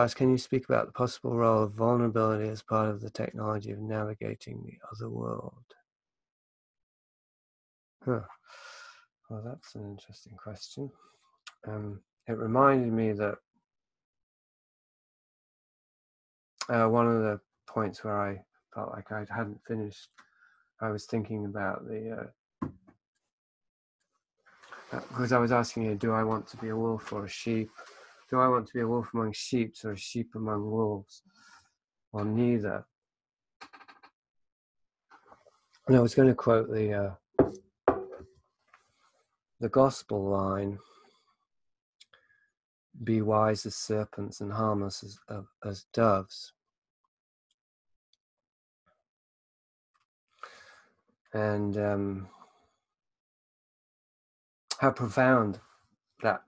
asked, can you speak about the possible role of vulnerability as part of the technology of navigating the other world? Huh. Well, that's an interesting question. It reminded me that one of the points where I felt like I hadn't finished, I was thinking about the, because I was asking you, do I want to be a wolf or a sheep? Do I want to be a wolf among sheep or a sheep among wolves? Or neither? And I was going to quote the gospel line, be wise as serpents and harmless as doves. And how profound that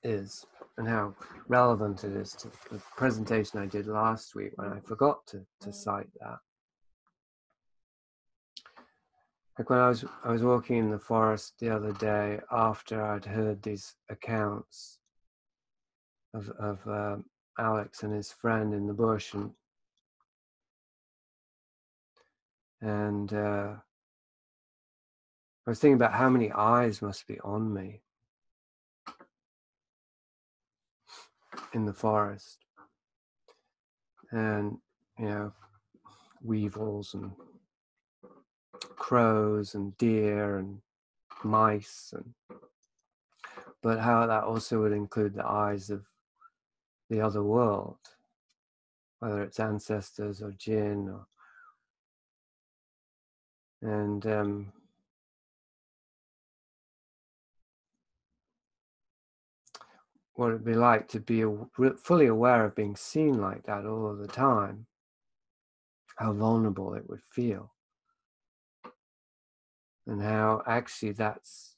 is, and how relevant it is to the presentation I did last week when I forgot to cite that. Like when I was walking in the forest the other day after I'd heard these accounts of Alex and his friend in the bush, and I was thinking about how many eyes must be on me in the forest, and weevils and crows and deer and mice, but how that also would include the eyes of the other world, whether it's ancestors or jinn, and what it'd be like to be fully aware of being seen like that all of the time, how vulnerable it would feel, and how actually that's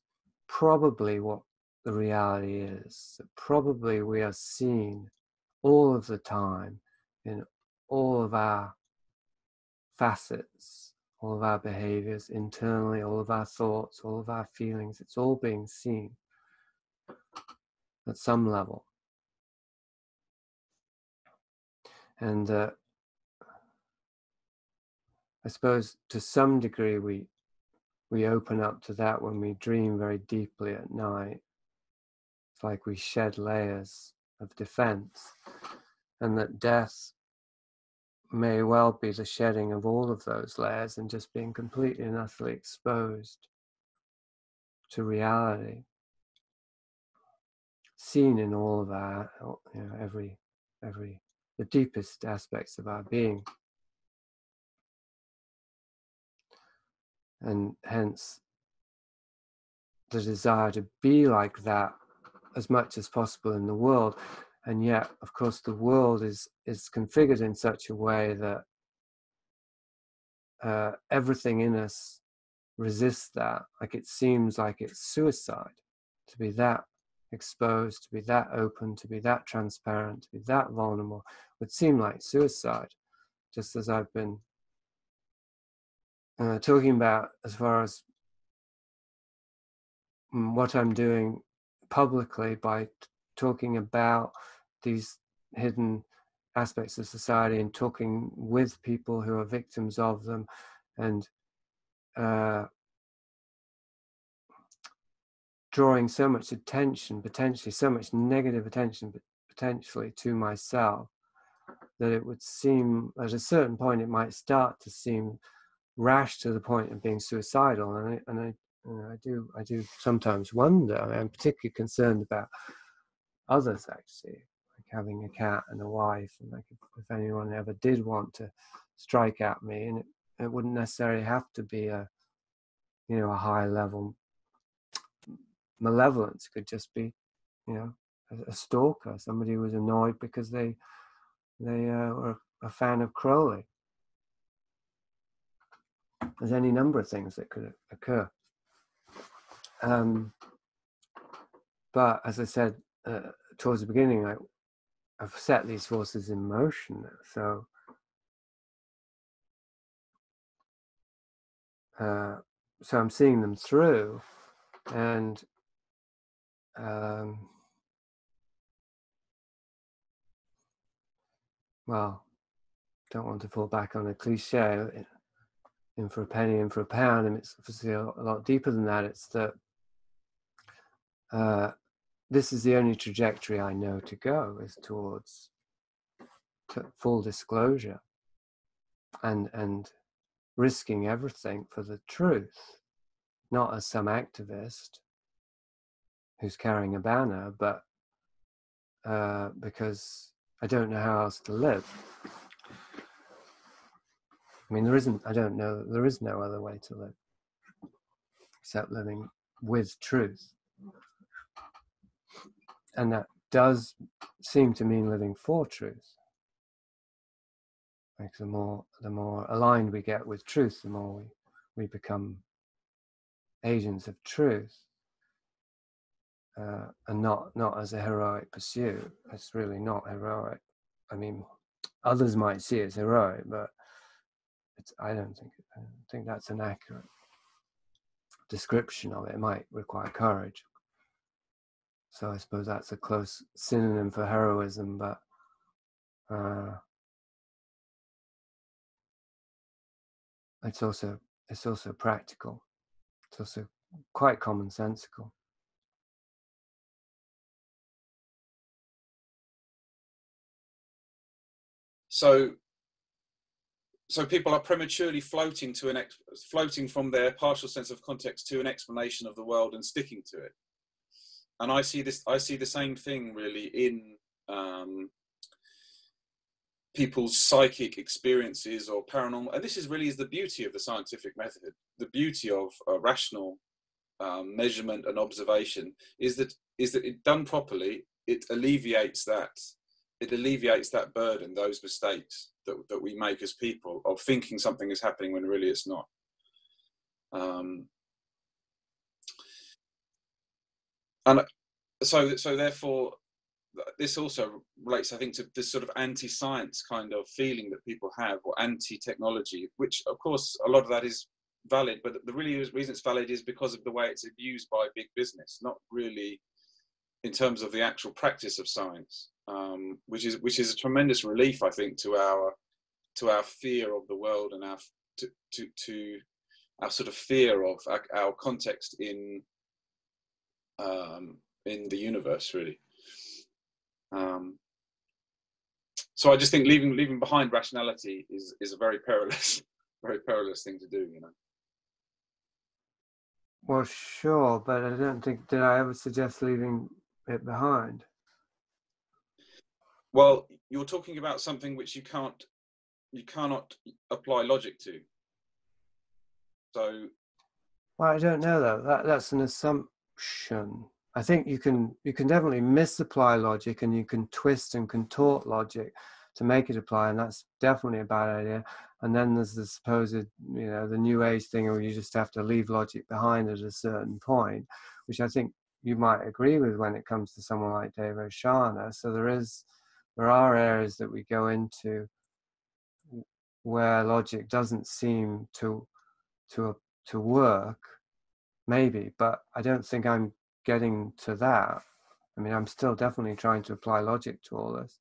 probably what the reality is. That probably we are seen all of the time in all of our facets, all of our behaviors internally, all of our thoughts, all of our feelings. It's all being seen at some level. And I suppose to some degree we open up to that when we dream very deeply at night. It's like we shed layers of defense, and that death may well be the shedding of all of those layers and just being completely and utterly exposed to reality, seen in all of our, every the deepest aspects of our being, and hence the desire to be like that as much as possible in the world. And yet, of course, the world is configured in such a way that everything in us resists that. Like it seems like it's suicide to be that exposed, to be that open, to be that transparent, to be that vulnerable. Would seem like suicide, just as I've been talking about as far as what I'm doing publicly by talking about these hidden aspects of society and talking with people who are victims of them, and drawing so much attention, potentially so much negative attention, potentially to myself, that it would seem at a certain point it might start to seem rash to the point of being suicidal. And I do sometimes wonder. I'm particularly concerned about others, actually, like having a cat and a wife, and like if anyone ever did want to strike at me, and it wouldn't necessarily have to be a high level malevolence. It could just be a stalker, somebody who was annoyed because they were a fan of Crowley. There's any number of things that could occur. But as I said towards the beginning, I've set these forces in motion. So I'm seeing them through, and well, don't want to fall back on a cliche, in for a penny, in for a pound, and it's obviously a lot deeper than that. It's that this is the only trajectory I know to go, is towards full disclosure and risking everything for the truth, not as some activist who's carrying a banner, but because I don't know how else to live. I mean, there is no other way to live except living with truth. And that does seem to mean living for truth. Like the more aligned we get with truth, the more we become agents of truth, and not as a heroic pursuit. It's really not heroic. I mean, others might see it as heroic, but I don't think that's an accurate description of it. It might require courage. So I suppose that's a close synonym for heroism, but it's also practical. It's also quite commonsensical. So people are prematurely floating from their partial sense of context to an explanation of the world and sticking to it. And I see the same thing really in people's psychic experiences or paranormal. And this is the beauty of the scientific method. The beauty of rational measurement and observation is that it done properly, it alleviates that burden, those mistakes that we make as people of thinking something is happening when really it's not. And so therefore, this also relates, I think, to this sort of anti-science kind of feeling that people have, or anti-technology, which of course a lot of that is valid, but the reason it's valid is because of the way it's abused by big business, not really in terms of the actual practice of science, which is a tremendous relief, I think, to our fear of the world and to our sort of fear of our context in the universe, really. So I just think leaving behind rationality is a very perilous thing to do, you know. Well, sure, but I don't think, did I ever suggest leaving it behind? Well, you're talking about something which you cannot apply logic to. So, well, I don't know though. That's an assumption. I think you can definitely misapply logic, and you can twist and contort logic to make it apply, and that's definitely a bad idea. And then there's the supposed, the New Age thing where you just have to leave logic behind at a certain point, which I think you might agree with when it comes to someone like Dave O'Shana. So there are areas that we go into where logic doesn't seem to work, maybe, but I don't think I'm getting to that. I mean, I'm still definitely trying to apply logic to all this.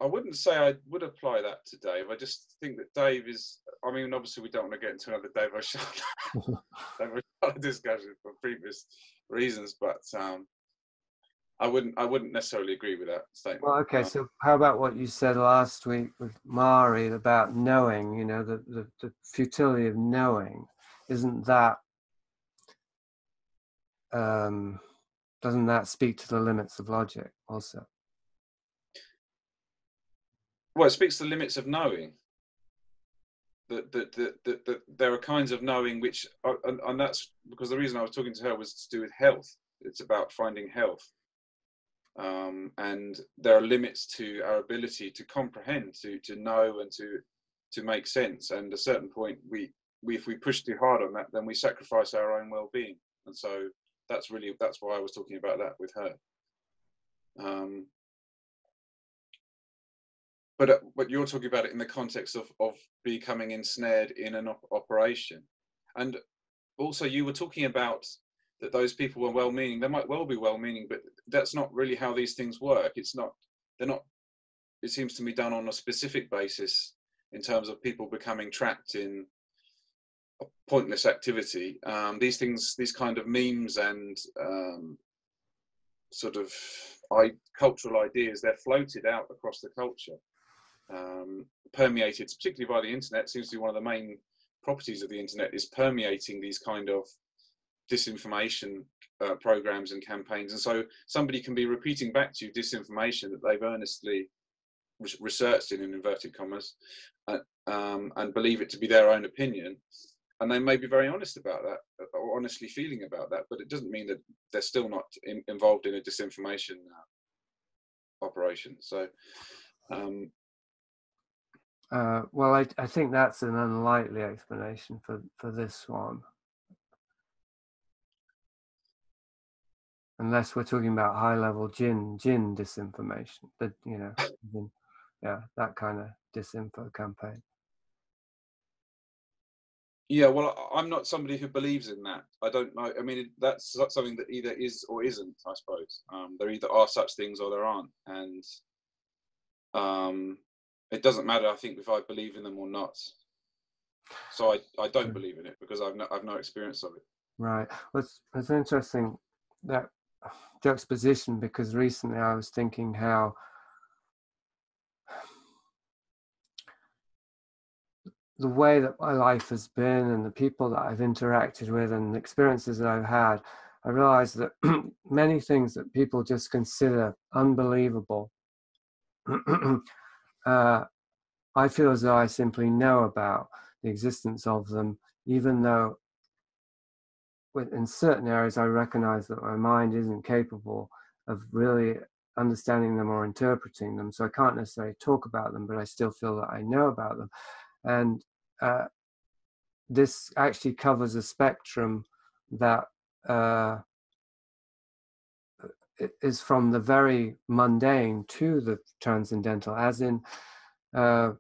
I wouldn't say I would apply that to Dave. I just think that Dave is, I mean, obviously we don't want to get into another Dave O'Shana discussion for previous reasons, but I wouldn't necessarily agree with that statement. Well, okay, so how about what you said last week with Mari about knowing, the futility of knowing? Isn't that, doesn't that speak to the limits of logic also? Well, it speaks to the limits of knowing. That there are kinds of knowing which are, and that's because the reason I was talking to her was to do with health. It's about finding health. And there are limits to our ability to comprehend, to know, and to make sense. And at a certain point, if we push too hard on that, then we sacrifice our own well-being. And so that's why I was talking about that with her. But you're talking about it in the context of becoming ensnared in an operation, and also you were talking about that those people were well-meaning. They might well be well-meaning, but that's not really how these things work. They're not, it seems to me, done on a specific basis in terms of people becoming trapped in a pointless activity. These kind of memes and sort of cultural ideas, they're floated out across the culture, permeated, particularly by the internet. Seems to be one of the main properties of the internet, is permeating these kind of disinformation programs and campaigns. And so somebody can be repeating back to you disinformation that they've earnestly researched in inverted commas, and believe it to be their own opinion, and they may be very honest about that, or honestly feeling about that, but it doesn't mean that they're still not involved in a disinformation operation. So well, I think that's an unlikely explanation for this one, unless we're talking about high-level jinn disinformation, that, you know, yeah, that kind of disinfo campaign. yeah, well, I'm not somebody who believes in that. I don't know. I mean, that's something that either is or isn't, I suppose. There either are such things or there aren't, and it doesn't matter, I think, if I believe in them or not. So I don't believe in it because I've no experience of it. Right. Well, it's interesting, that juxtaposition, because recently I was thinking how the way that my life has been and the people that I've interacted with and the experiences that I've had, I realized that many things that people just consider unbelievable, I feel as though I simply know about the existence of them, even though in certain areas I recognize that my mind isn't capable of really understanding them or interpreting them. So I can't necessarily talk about them, but I still feel that I know about them. And this actually covers a spectrum that is from the very mundane to the transcendental, as in the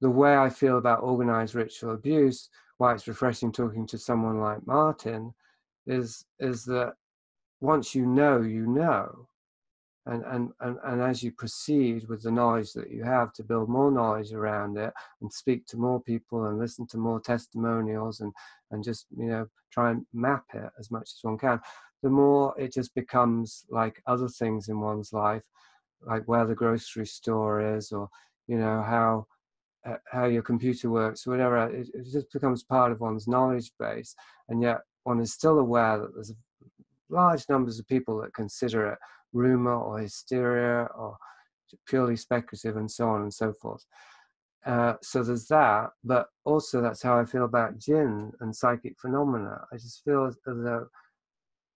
way I feel about organized ritual abuse, why it's refreshing talking to someone like Martin, is that once you know, you know. And as you proceed with the knowledge that you have, to build more knowledge around it and speak to more people and listen to more testimonials and just, you know, try and map it as much as one can, the more it just becomes like other things in one's life, like where the grocery store is, or, you know, how your computer works, whatever. It just becomes part of one's knowledge base, and yet one is still aware that there's large numbers of people that consider it rumor or hysteria or purely speculative, and so on and so forth. So there's that, but also that's how I feel about jinn and psychic phenomena. I just feel as though,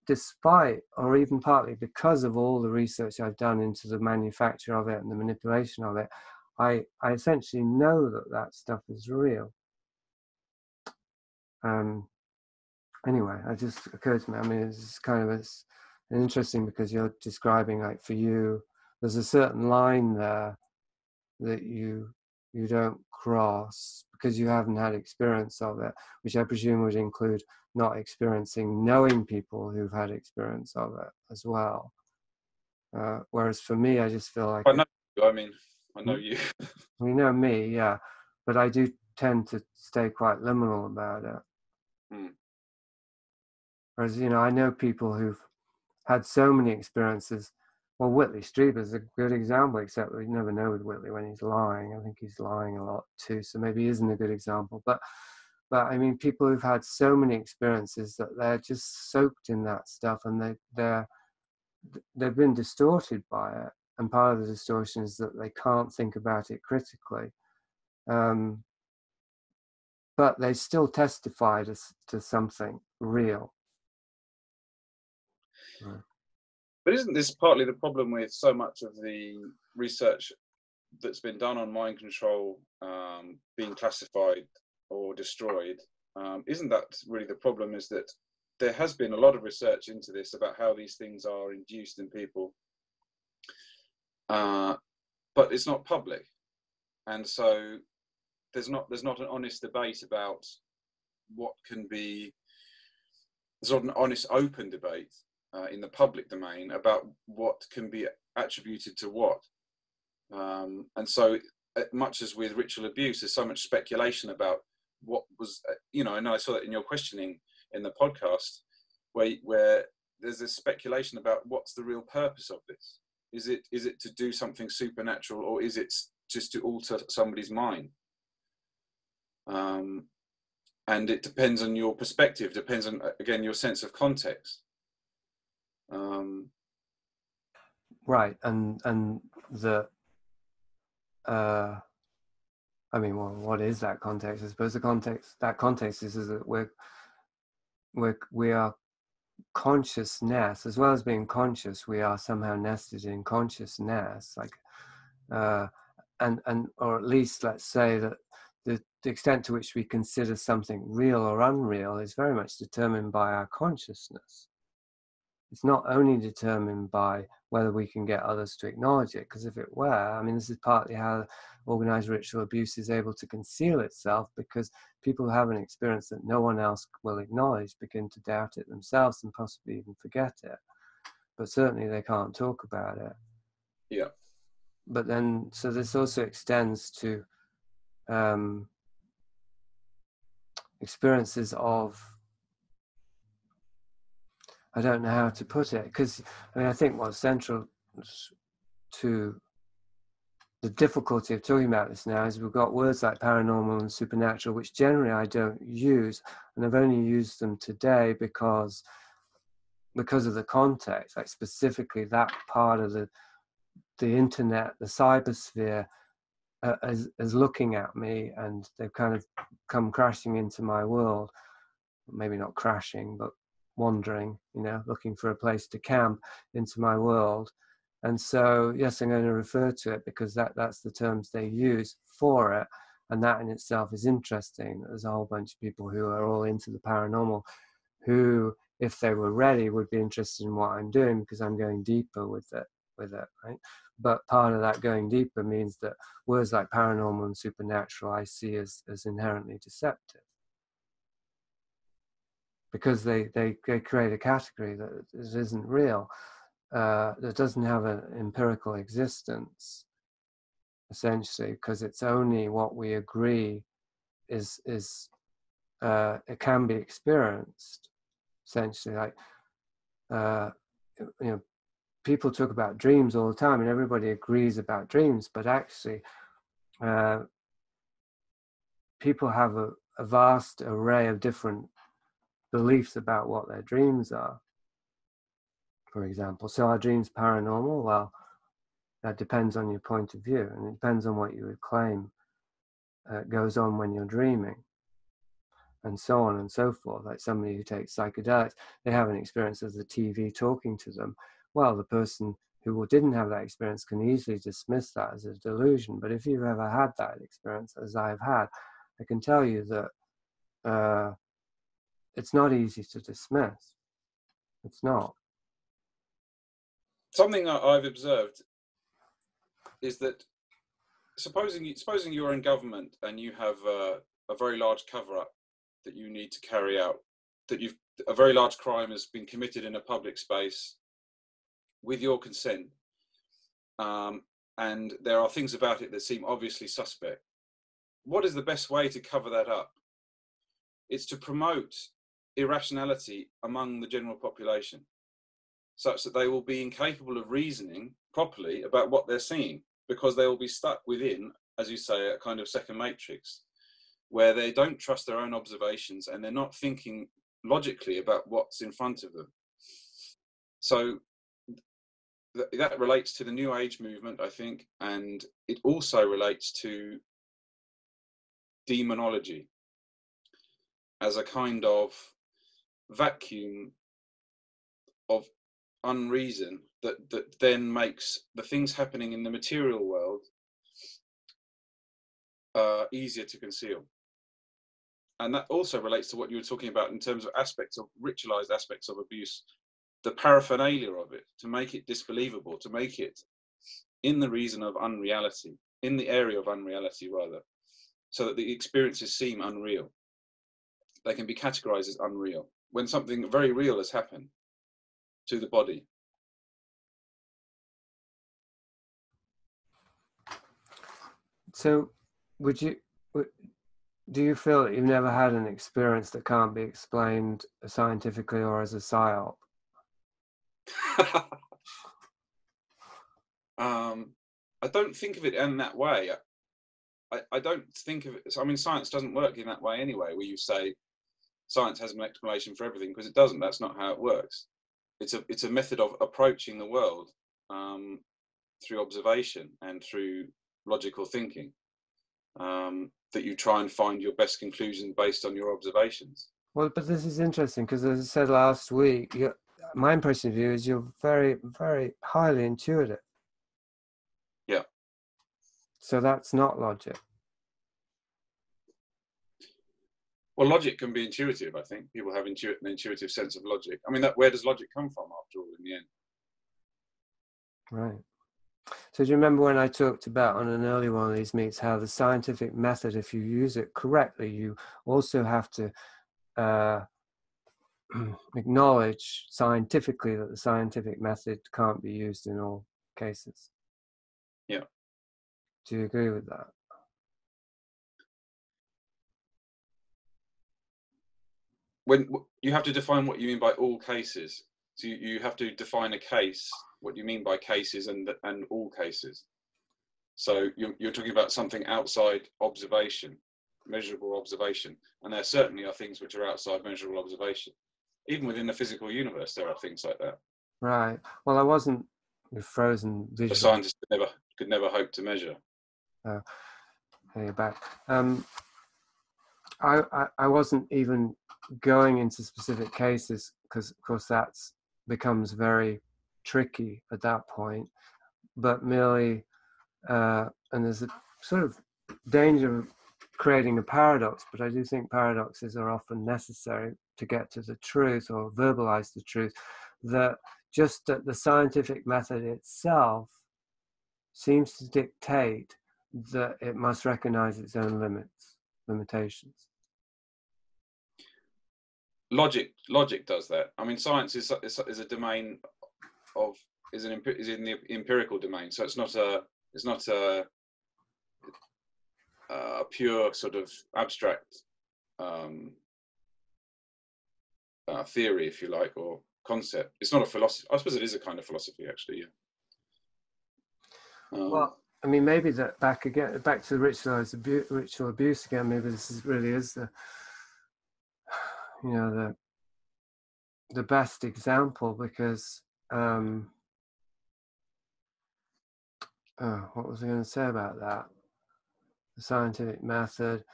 despite, or even partly because of all the research I've done into the manufacture of it and the manipulation of it, I essentially know that stuff is real. Anyway, it just occurred to me, I mean, it's kind of interesting, because you're describing, like, for you, there's a certain line there that you don't cross because you haven't had experience of it, which I presume would include not experiencing, knowing people who've had experience of it as well. Whereas for me, I just feel like I know you. You know me, yeah, but I do tend to stay quite liminal about it. Whereas, you know, I know people who've had so many experiences. Well, Whitley Strieber is a good example, except we never know with Whitley when he's lying. I think he's lying a lot too, so maybe he isn't a good example. But I mean, people who've had so many experiences that they're just soaked in that stuff, and they've been distorted by it. And part of the distortion is that they can't think about it critically. But they still testify to something real. Right. But isn't this partly the problem with so much of the research that's been done on mind control being classified or destroyed? Isn't that really the problem, is that there has been a lot of research into this about how these things are induced in people, but it's not public, and so there's not an honest debate about what can be sort of an honest, open debate in the public domain about what can be attributed to what. And so, much as with ritual abuse, there's so much speculation about what was, and I saw that in your questioning in the podcast, where there's this speculation about what's the real purpose of this. Is it to do something supernatural, or is it just to alter somebody's mind? And it depends on your perspective, depends on, again, your sense of context. Right, and the I mean, well, what is that context? I suppose that context is that we are consciousness, as well as being conscious. We are somehow nested in consciousness, like, and or at least, let's say that the extent to which we consider something real or unreal is very much determined by our consciousness. It's not only determined by whether we can get others to acknowledge it, because if it were, I mean, this is partly how organized ritual abuse is able to conceal itself, because people who have an experience that no one else will acknowledge begin to doubt it themselves and possibly even forget it. But certainly they can't talk about it. Yeah. But then, so this also extends to experiences of, I don't know how to put it, because I mean, I think what's central to the difficulty of talking about this now is we've got words like paranormal and supernatural, which generally I don't use, and I've only used them today because of the context, like specifically that part of the internet, the cybersphere, is looking at me, and they've kind of come crashing into my world. Maybe not crashing, but wandering, looking for a place to camp into my world. And so, yes, I'm going to refer to it because that's the terms they use for it. And that in itself is interesting. There's a whole bunch of people who are all into the paranormal who, if they were ready, would be interested in what I'm doing because I'm going deeper with it, right? But part of that going deeper means that words like paranormal and supernatural I see as inherently deceptive, because they create a category that isn't real, that doesn't have an empirical existence, essentially, because it's only what we agree is it can be experienced, essentially. Like, people talk about dreams all the time, and everybody agrees about dreams, but actually, people have a vast array of different beliefs about what their dreams are, for example. So are dreams paranormal? Well, that depends on your point of view, and it depends on what you would claim goes on when you're dreaming, and so on and so forth. Like somebody who takes psychedelics, they have an experience of the TV talking to them. Well, the person who didn't have that experience can easily dismiss that as a delusion. But if you've ever had that experience, as I've had, I can tell you that it's not easy to dismiss. It's not. Something I've observed is that supposing you're in government and you have a very large cover-up that you need to carry out, that a very large crime has been committed in a public space with your consent, and there are things about it that seem obviously suspect. What is the best way to cover that up? It's to promote irrationality among the general population, such that they will be incapable of reasoning properly about what they're seeing, because they will be stuck within, as you say, a kind of second matrix, where they don't trust their own observations and they're not thinking logically about what's in front of them. So that relates to the New Age movement, I think, and it also relates to demonology as a kind of vacuum of unreason that then makes the things happening in the material world easier to conceal. And that also relates to what you were talking about in terms of ritualized aspects of abuse, the paraphernalia of it, to make it disbelievable, to make it in the reason of unreality, in the area of unreality rather, so that the experiences seem unreal. They can be categorized as unreal. when something very real has happened to the body. So do you feel that you've never had an experience that can't be explained scientifically or as a psyop? I don't think of it in that way. I don't think of it. I mean, science doesn't work in that way anyway, where you say science has an explanation for everything, because it doesn't. That's not how it works. It's a method of approaching the world through observation and through logical thinking, that you try and find your best conclusion based on your observations. Well, but this is interesting because, as I said last week, my impression of you is you're very, very highly intuitive. Yeah. So that's not logic. Well, logic can be intuitive, I think. People have an intuitive sense of logic. I mean, where does logic come from, after all, in the end? Right. So do you remember when I talked about on an early one of these meets how the scientific method, if you use it correctly, you also have to acknowledge scientifically that the scientific method can't be used in all cases. Yeah. Do you agree with that? When you have to define what you mean by all cases. So you have to define a case, what you mean by cases and all cases. So you're talking about something outside observation, measurable observation. And there certainly are things which are outside measurable observation. Even within the physical universe, there are things like that. Right. Well, I wasn't frozen visual. A scientist could never hope to measure. Hey, you're back. I wasn't even going into specific cases because, of course, that becomes very tricky at that point. But merely, and there's a sort of danger of creating a paradox, but I do think paradoxes are often necessary to get to the truth or verbalize the truth, that just that the scientific method itself seems to dictate that it must recognize its own limitations. Logic does that. I mean, science is a domain of is in the empirical domain, so it's not a pure sort of abstract theory, if you like, or concept. It's not a philosophy. I suppose it is a kind of philosophy, actually. Yeah. Well, I mean, maybe that back to the ritual abuse again. Maybe this really is the best example, because what was I going to say about that? The scientific method.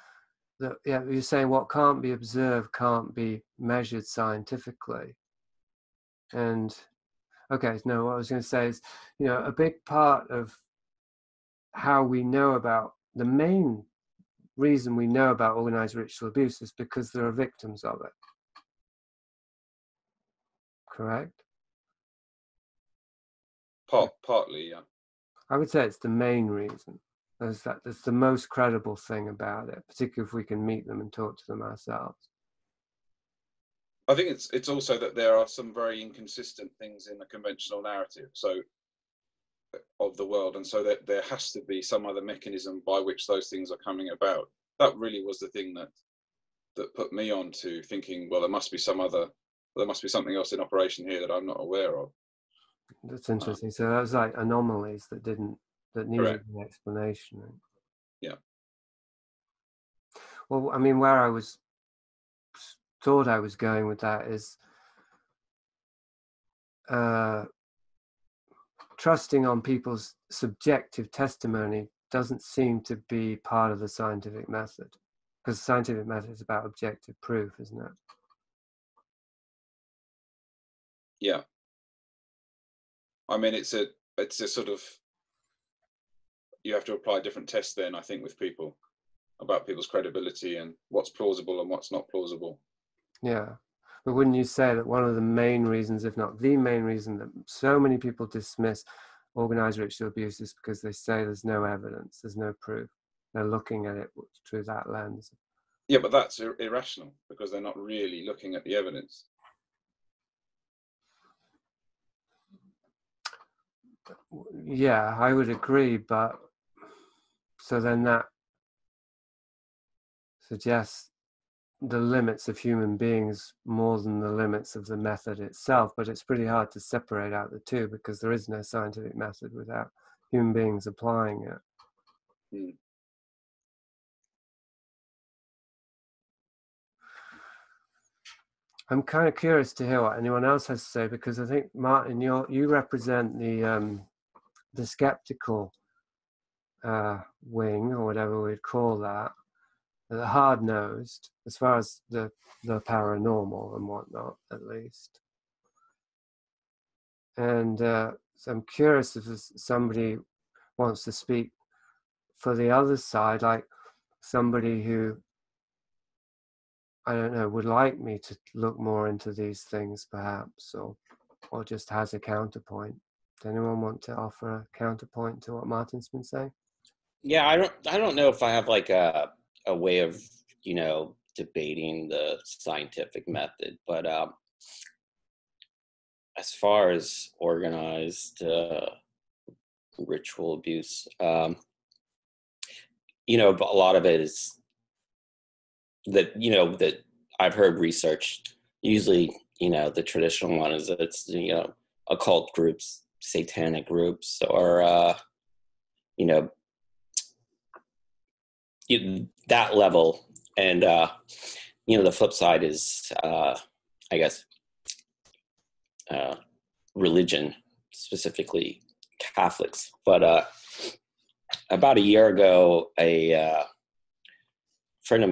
You're saying what can't be observed can't be measured scientifically. And okay, no, what I was going to say is, a big part of how we know about the main reason we know about organized ritual abuse is because there are victims of it. Correct? Partly, yeah. I would say it's the main reason. That's the most credible thing about it, particularly if we can meet them and talk to them ourselves. I think it's also that there are some very inconsistent things in the conventional narrative of the world, and so that there has to be some other mechanism by which those things are coming about. That really was the thing that put me on to thinking, well, there must be something else in operation here that I'm not aware of. That's interesting. So that was like anomalies that needed Correct. an explanation. Yeah. Well, I mean, where I thought I was going with that is trusting on people's subjective testimony doesn't seem to be part of the scientific method, because the scientific method is about objective proof, isn't it? Yeah. I mean, it's a sort of, you have to apply different tests then, I think, with people about people's credibility and what's plausible and what's not plausible. Yeah. But wouldn't you say that one of the main reasons, if not the main reason, that so many people dismiss organized ritual abuse is because they say there's no evidence, there's no proof. They're looking at it through that lens. Yeah, but that's irrational because they're not really looking at the evidence. Yeah, I would agree, but so then that suggests the limits of human beings more than the limits of the method itself, but it's pretty hard to separate out the two because there is no scientific method without human beings applying it. Mm. I'm kind of curious to hear what anyone else has to say, because I think, Martin, you represent the skeptical wing, or whatever we'd call that, the hard-nosed, as far as the paranormal and whatnot, at least. And so I'm curious if somebody wants to speak for the other side, like somebody who, I don't know, would like me to look more into these things, perhaps, or just has a counterpoint. Does anyone want to offer a counterpoint to what Martin's been saying? Yeah, I don't know if I have like a way of, you know, debating the scientific method, but as far as organized ritual abuse, you know, a lot of it is that, you know, that I've heard research. Usually, you know, the traditional one is that it's, you know, occult groups, satanic groups, or you know, that level. And you know, the flip side is I guess religion, specifically Catholics. But about a year ago, a friend of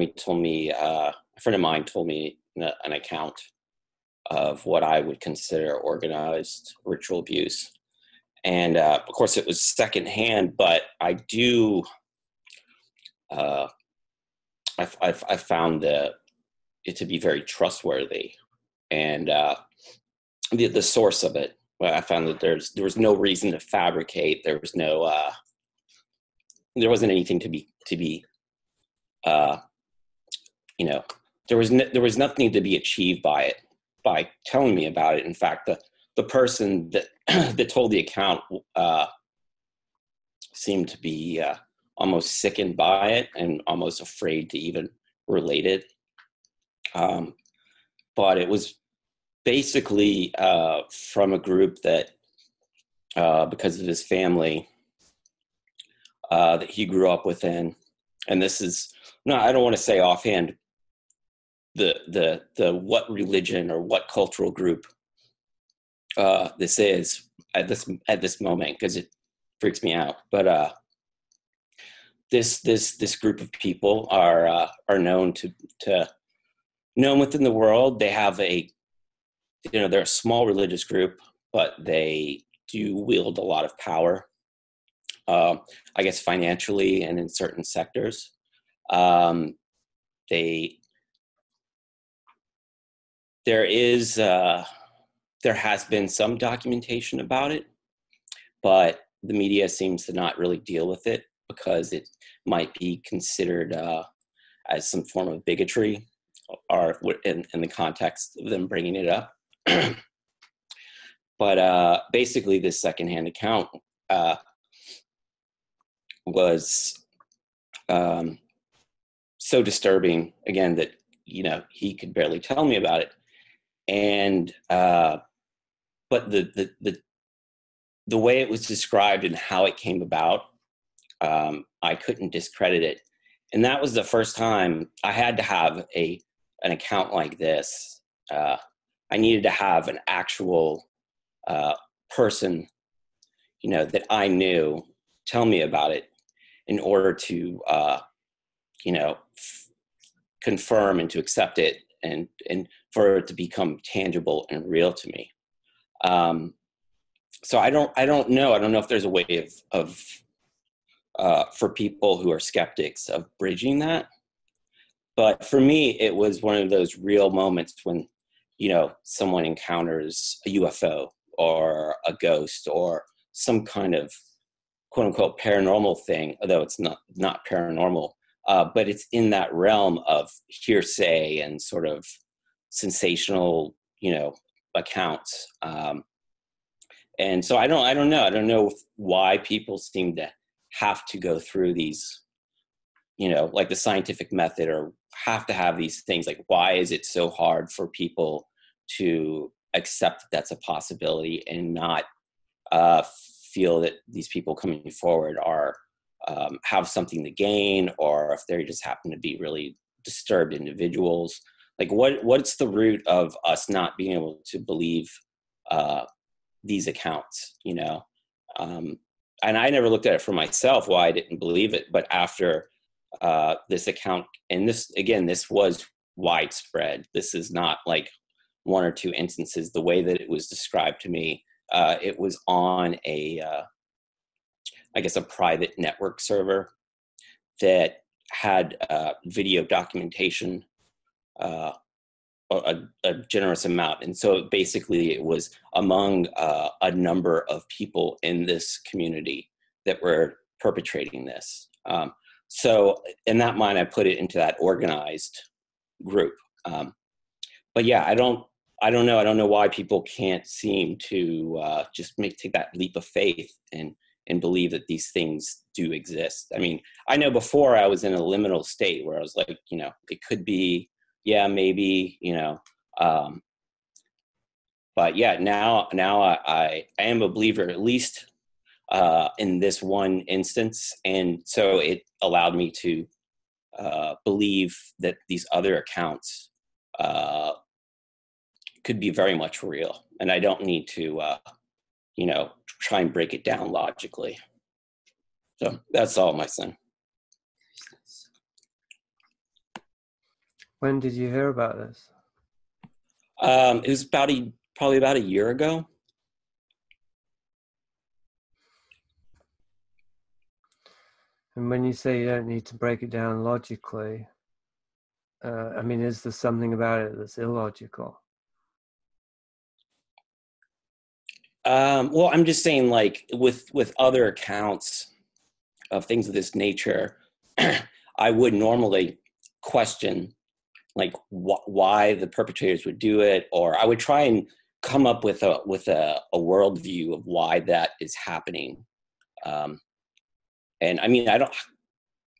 mine told me an account of what I would consider organized ritual abuse. And of course, it was secondhand, but I do. I found it to be very trustworthy, and the source of it. Well, I found that there was no reason to fabricate. There was no there wasn't anything to be you know, there was nothing to be achieved by telling me about it. In fact, the person that that told the account seemed to be almost sickened by it and almost afraid to even relate it. But it was basically from a group that, because of his family that he grew up within, and this is, no, I don't want to say offhand the what religion or what cultural group this is at this moment, because it freaks me out. But this group of people are known known within the world. They have they're a small religious group, but they do wield a lot of power, I guess financially and in certain sectors. There has been some documentation about it, but the media seems to not really deal with it because it might be considered as some form of bigotry, or in the context of them bringing it up. But basically, this secondhand account was so disturbing, again, that, you know, he could barely tell me about it. And but the way it was described and how it came about, I couldn't discredit it. And that was the first time I had to have an account like this. I needed to have an actual person, you know, that I knew tell me about it in order to, you know, confirm and to accept it, and for it to become tangible and real to me. So I don't know. I don't know if there's a way of for people who are skeptics of bridging that. But for me, it was one of those real moments when, you know, someone encounters a UFO or a ghost or some kind of quote unquote paranormal thing, although it's not paranormal, but it's in that realm of hearsay and sort of sensational, accounts. And so I don't know why people seem to have to go through these, like the scientific method, or have to have these things. Like, why is it so hard for people to accept that that's a possibility and not feel that these people coming forward are have something to gain, or if they just happen to be really disturbed individuals? Like, what's the root of us not being able to believe these accounts? And I never looked at it for myself why I didn't believe it, but after this account, and this was widespread. This is not like one or two instances. The way that it was described to me, it was on I guess a private network server that had video documentation, a generous amount. And so basically it was among a number of people in this community that were perpetrating this. So in that mind, I put it into that organized group. But yeah, I don't know. I don't know why people can't seem to just take that leap of faith and believe that these things do exist. I mean, I know before I was in a liminal state where I was like, it could be, yeah, maybe, but yeah, now I am a believer, at least in this one instance. And so it allowed me to believe that these other accounts could be very much real. And I don't need to, try and break it down logically. So that's all, my son. When did you hear about this? It was probably about a year ago. And when you say you don't need to break it down logically, is there something about it that's illogical? Well, I'm just saying, like, with other accounts of things of this nature, I would normally question, like, why the perpetrators would do it, or I would try and come up with a worldview of why that is happening. And I mean,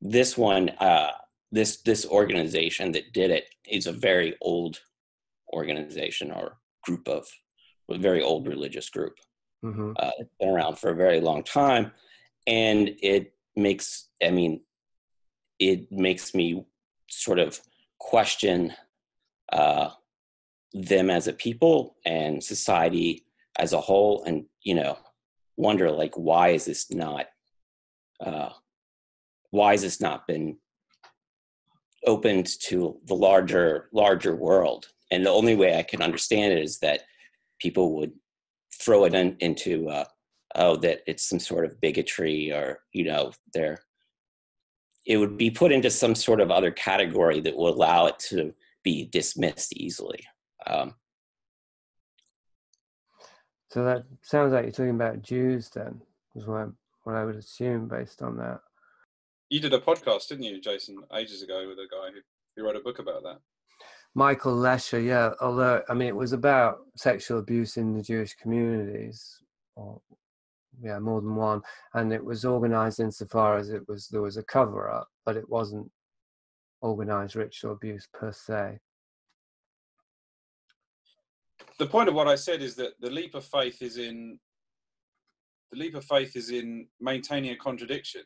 this organization that did it is a very old organization, or group of a very old religious group. Mm-hmm. It's been around for a very long time, and it makes me sort of question them as a people and society as a whole, and wonder, like, why has this not been opened to the larger world? And the only way I can understand it is that people would throw it into that it's some sort of bigotry, or it would be put into some sort of other category that will allow it to be dismissed easily. So that sounds like you're talking about Jews then, is what I would assume based on that. You did a podcast, didn't you, Jason, ages ago, with a guy who wrote a book about that? Michael Lesher, yeah. Although, it was about sexual abuse in the Jewish communities, more than one. And it was organized insofar as there was a cover-up, but it wasn't organized ritual abuse per se. The point of what I said is that the leap of faith is in maintaining a contradiction.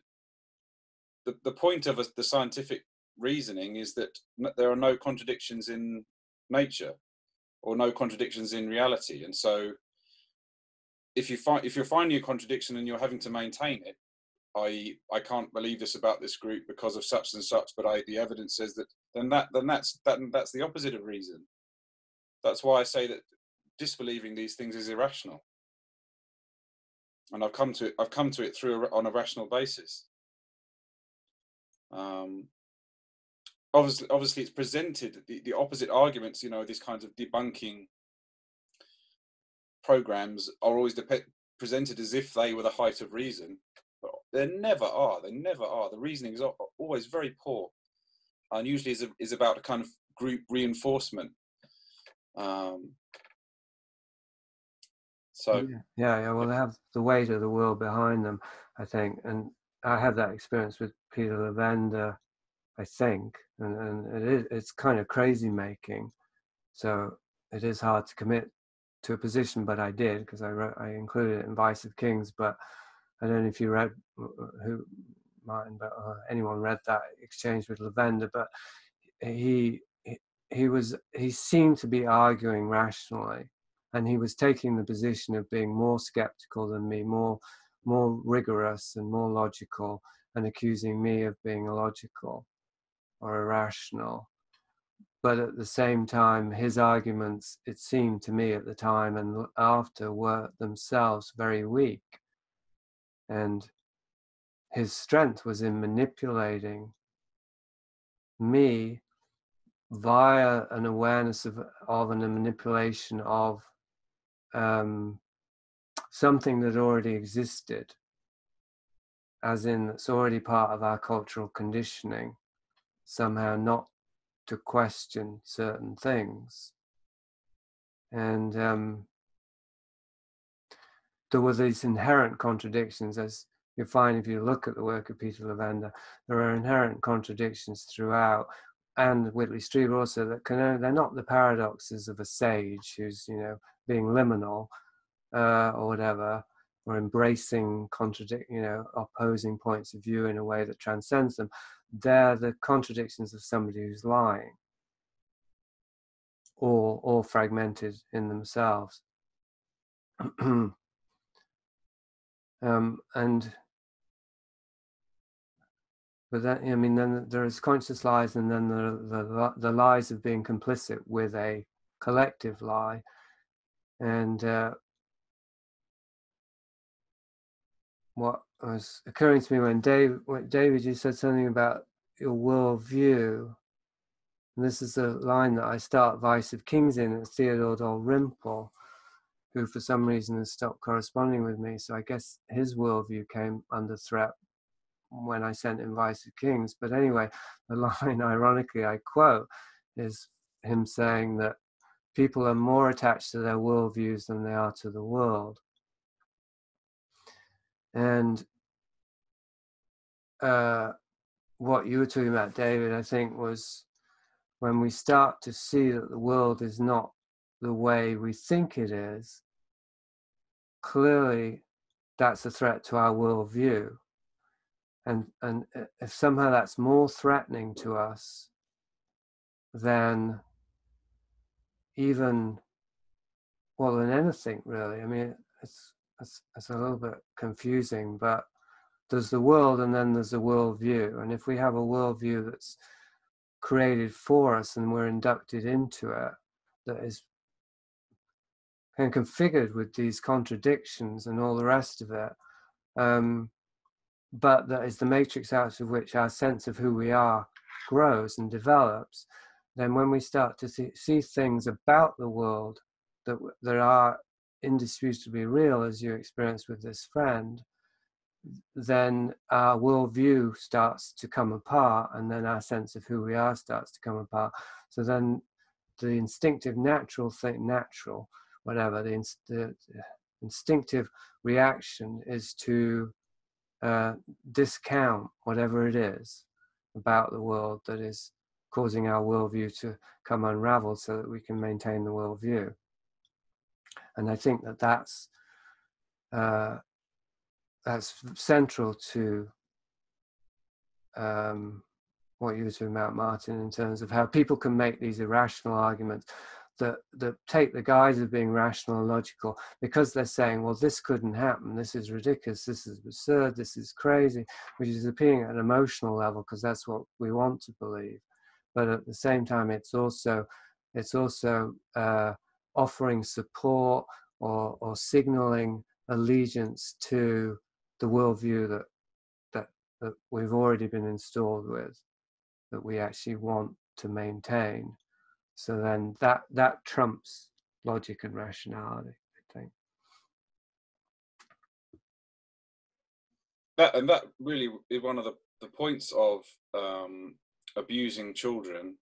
The point of the scientific reasoning is that there are no contradictions in nature, or no contradictions in reality. And so if you're finding a contradiction and you're having to maintain it, I can't believe this about this group because of such and such, but the evidence says that, then that's the opposite of reason. That's why I say that disbelieving these things is irrational. And I've come to it on a rational basis. Obviously it's presented, the opposite arguments, these kinds of debunking programs are always presented as if they were the height of reason. But There never are. They never are. The reasoning is always very poor, and usually is about a kind of group reinforcement. So yeah. Well, they have the weight of the world behind them, I think, and I had that experience with Peter Lavender, I think, and it's kind of crazy making. So it is hard to commit to a position, but I did, because I included it in Vice of Kings. But I don't know if you read, who Martin, but anyone read that exchange with Lavender. But he seemed to be arguing rationally, and he was taking the position of being more skeptical than me, more rigorous and more logical, and accusing me of being illogical or irrational. But at the same time, his arguments, it seemed to me at the time and after, were themselves very weak. And his strength was in manipulating me via an awareness of and a manipulation of something that already existed, as in it's already part of our cultural conditioning, somehow not to question certain things. And there were these inherent contradictions, as you find if you look at the work of Peter Lavender. There are inherent contradictions throughout, and Whitley Strieber also, that they're not the paradoxes of a sage who's, being liminal or whatever, or embracing opposing points of view in a way that transcends them. They're the contradictions of somebody who's lying, or fragmented in themselves. But that, then there is conscious lies, and then the lies of being complicit with a collective lie. And what was occurring to me when David, you said something about your worldview, and this is a line that I start Vice of Kings in. It's Theodore Dalrymple, who for some reason has stopped corresponding with me. So I guess his worldview came under threat when I sent him Vice of Kings. But anyway, the line, ironically, I quote, is him saying that people are more attached to their worldviews than they are to the world. And what you were talking about, David, I think, was when we start to see that the world is not the way we think it is, clearly that's a threat to our worldview. And if somehow that's more threatening to us than even, than anything, really. I mean, it's a little bit confusing, but there's the world and then there's a worldview. And if we have a worldview that's created for us and we're inducted into it, that is and configured with these contradictions and all the rest of it, but that is the matrix out of which our sense of who we are grows and develops, then when we start to see things about the world that are indisputably real, as you experienced with this friend, then our worldview starts to come apart, and then our sense of who we are starts to come apart. So then the instinctive the instinctive reaction is to discount whatever it is about the world that is causing our worldview to come unraveled, so that we can maintain the worldview. And I think that's central to what you were talking about, Martin, in terms of how people can make these irrational arguments that take the guise of being rational and logical, because they're saying, well, this couldn't happen, this is ridiculous, this is absurd, this is crazy, which is appealing at an emotional level because that's what we want to believe. But at the same time, it's also offering support or signaling allegiance to the worldview that we've already been installed with, that we actually want to maintain. So then that trumps logic and rationality, I think. that really is one of the points of abusing children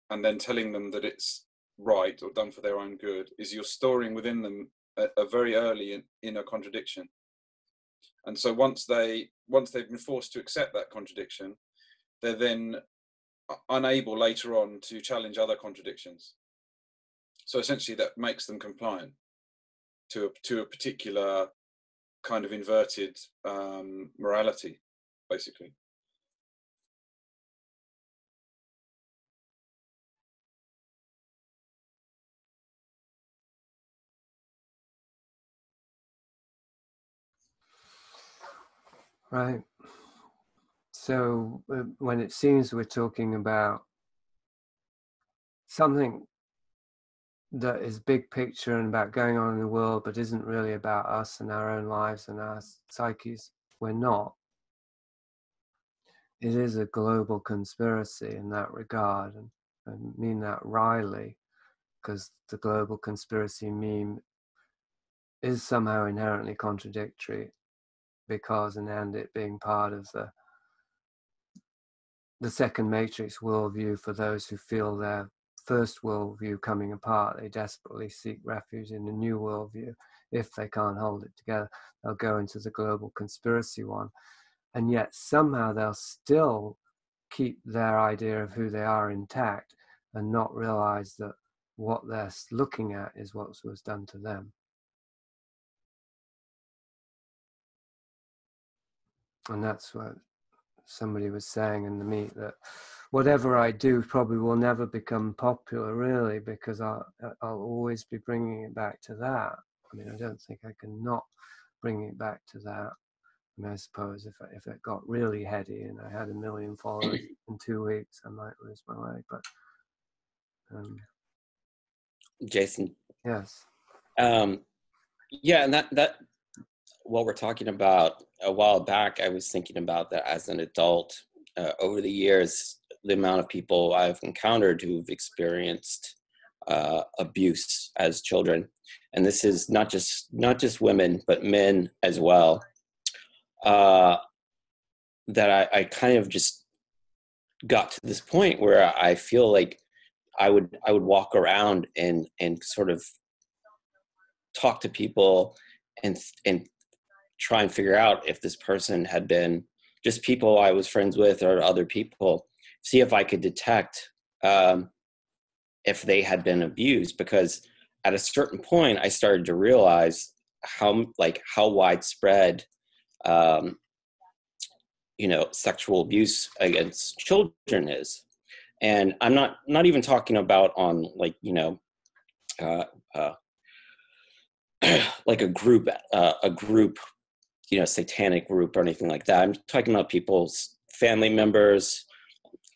and then telling them that it's right or done for their own good, is you're storing within them a very early inner contradiction. And so once they've been forced to accept that contradiction, they're then unable later on to challenge other contradictions. So essentially that makes them compliant to a particular kind of inverted morality, basically. Right. So when it seems we're talking about something that is big picture and about going on in the world, but isn't really about us and our own lives and our psyches, we're not. It is a global conspiracy in that regard, and I mean that wryly, because the global conspiracy meme is somehow inherently contradictory, because and it being part of the second matrix worldview for those who feel their first worldview coming apart. They desperately seek refuge in a new worldview. If they can't hold it together, they'll go into the global conspiracy one. And yet somehow they'll still keep their idea of who they are intact and not realize that what they're looking at is what was done to them. And that's what somebody was saying in the meet, that whatever I do probably will never become popular, really, because I'll always be bringing it back to that. I mean, I don't think I can not bring it back to that. I mean, I suppose if it got really heady and I had 1 million followers in 2 weeks, I might lose my way. But Jason. Yes. Yeah, and that what we're talking about a while back, I was thinking about that as an adult. Over the years, the amount of people I've encountered who've experienced abuse as children, and this is not just women, but men as well. That I kind of just got to this point where I feel like I would walk around and sort of talk to people and try and figure out if this person had been just people I was friends with or other people, see if I could detect if they had been abused. Because at a certain point, I started to realize how widespread, sexual abuse against children is. And I'm not even talking about on like a group, satanic group or anything like that. I'm talking about people's family members,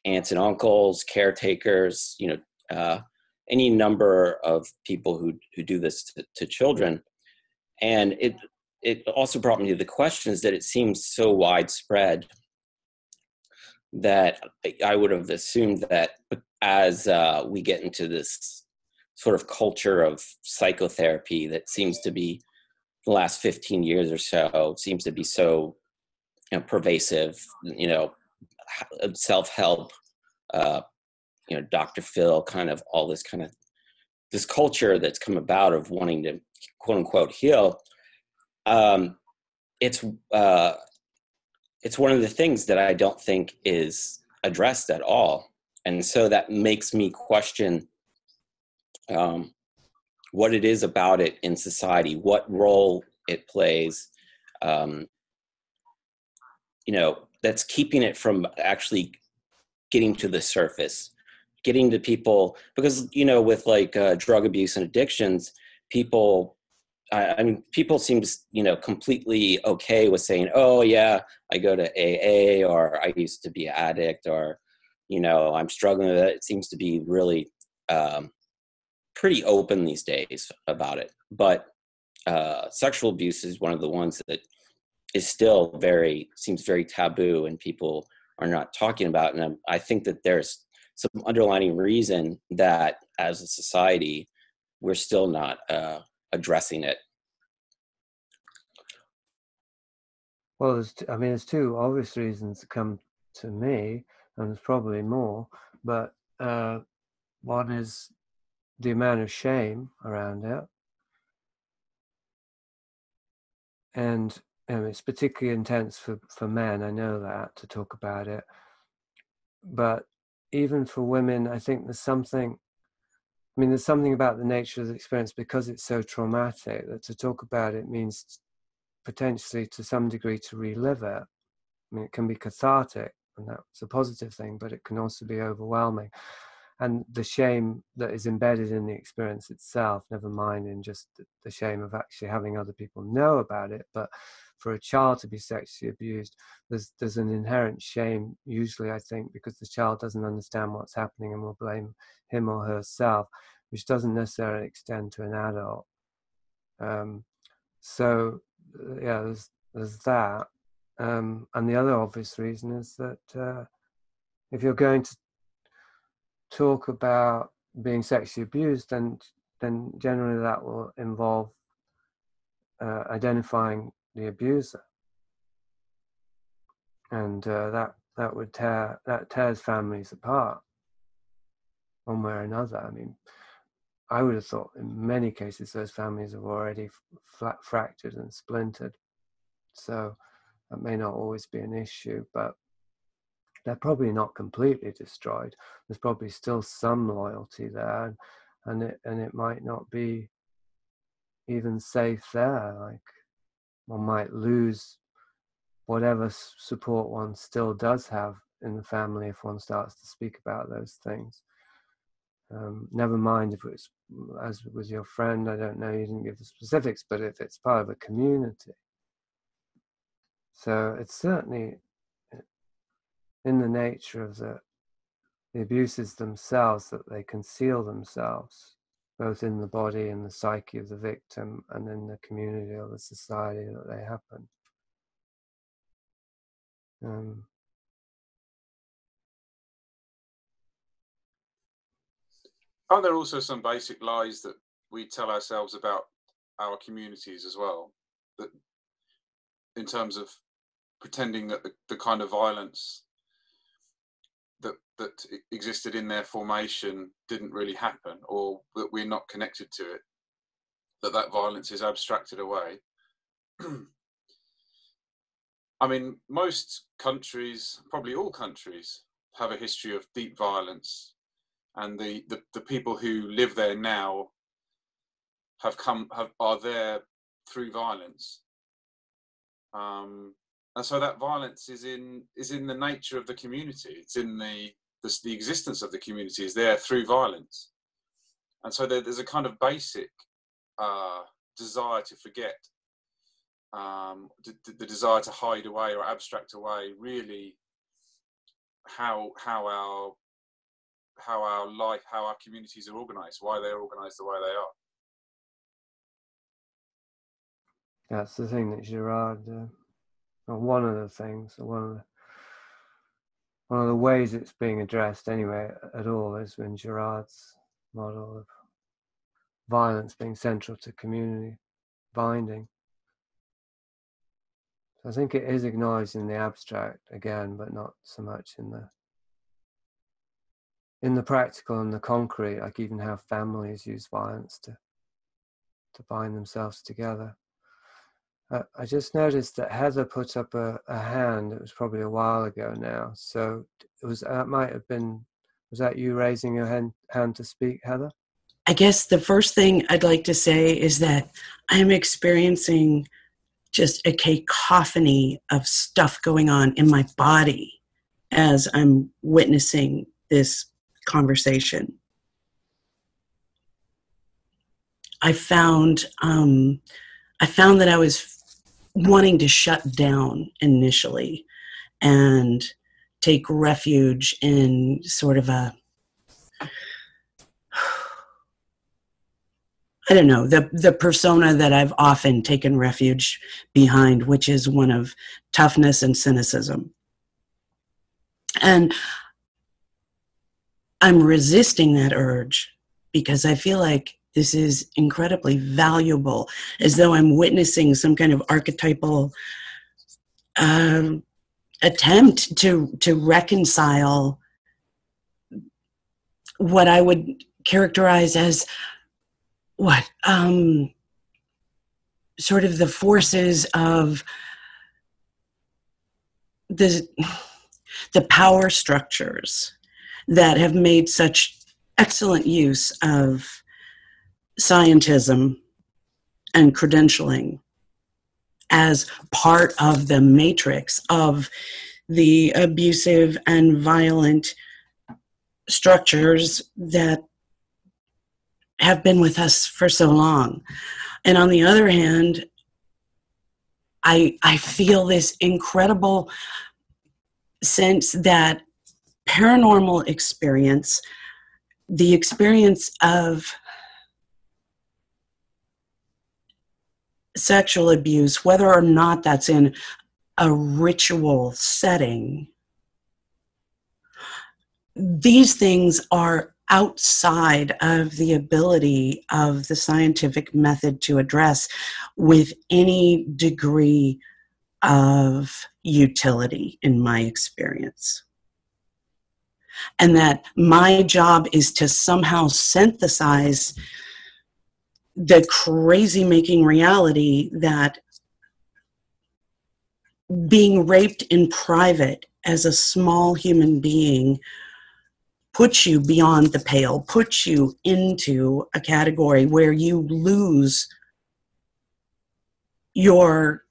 aunts and uncles, caretakers, any number of people who do this to children. And it also brought me to the question is that it seems so widespread that I would have assumed that as we get into this sort of culture of psychotherapy that seems to be the last 15 years or so, seems to be so pervasive, self-help, Dr. Phil, kind of all this kind of this culture that's come about of wanting to quote unquote heal. It's one of the things that I don't think is addressed at all. And so that makes me question what it is about it in society, what role it plays, that's keeping it from actually getting to the surface, getting to people, because, with drug abuse and addictions, people seem, completely okay with saying, oh yeah, I go to AA, or I used to be an addict, or, I'm struggling with it. It seems to be really pretty open these days about it. But sexual abuse is one of the ones that is still seems very taboo and people are not talking about. And I think that there's some underlying reason that as a society, we're still not addressing it. Well, I mean, there's two obvious reasons that come to me, and there's probably more, but one is the amount of shame around it. And it's particularly intense for men, I know that, to talk about it. But even for women, I think there's something about the nature of the experience, because it's so traumatic, that to talk about it means potentially to some degree to relive it. I mean, it can be cathartic, and that's a positive thing, but it can also be overwhelming. And the shame that is embedded in the experience itself, never mind in just the shame of actually having other people know about it, but for a child to be sexually abused, there's an inherent shame, usually, I think, because the child doesn't understand what's happening and will blame him or herself, which doesn't necessarily extend to an adult. So, yeah, there's that. And the other obvious reason is that if you're going to talk about being sexually abused, then generally that will involve identifying the abuser, and that tears families apart one way or another. I mean, I would have thought in many cases those families have already fractured and splintered, so that may not always be an issue, but they're probably not completely destroyed. There's probably still some loyalty there, and it might not be even safe there. Like, one might lose whatever support one still does have in the family if one starts to speak about those things. Never mind if it's, as with your friend, I don't know, you didn't give the specifics, but if it's part of a community. So it's certainly in the nature of the abuses themselves that they conceal themselves, both in the body and the psyche of the victim and in the community or the society that they happen. Are there also some basic lies that we tell ourselves about our communities as well, that in terms of pretending that the kind of violence that existed in their formation didn't really happen, or that we're not connected to it, that violence is abstracted away? I mean, most countries, probably all countries, have a history of deep violence, and the people who live there now are there through violence. And so that violence is in the nature of the community. It's in the existence of the community is there through violence. And so there's a kind of basic desire to forget, the desire to hide away or abstract away really how our life, how our communities are organized, why they're organized the way they are. That's the thing that Girard, or one of the things, or one of the ways it's being addressed anyway at all, is in Girard's model of violence being central to community binding. So I think it is acknowledged in the abstract again, but not so much in the practical and the concrete, like even how families use violence to bind themselves together. I just noticed that Heather put up a hand. It was probably a while ago now. So was that you raising your hand to speak, Heather? I guess the first thing I'd like to say is that I'm experiencing just a cacophony of stuff going on in my body as I'm witnessing this conversation. I found that I was wanting to shut down initially and take refuge in sort of the persona that I've often taken refuge behind, which is one of toughness and cynicism. And I'm resisting that urge because I feel like this is incredibly valuable, as though I'm witnessing some kind of archetypal attempt to reconcile what I would characterize as sort of the forces of the power structures that have made such excellent use of scientism and credentialing as part of the matrix of the abusive and violent structures that have been with us for so long. And on the other hand, I feel this incredible sense that paranormal experience, the experience of sexual abuse, whether or not that's in a ritual setting, these things are outside of the ability of the scientific method to address with any degree of utility, in my experience. And that my job is to somehow synthesize the crazy making reality that being raped in private as a small human being puts you beyond the pale, puts you into a category where you lose your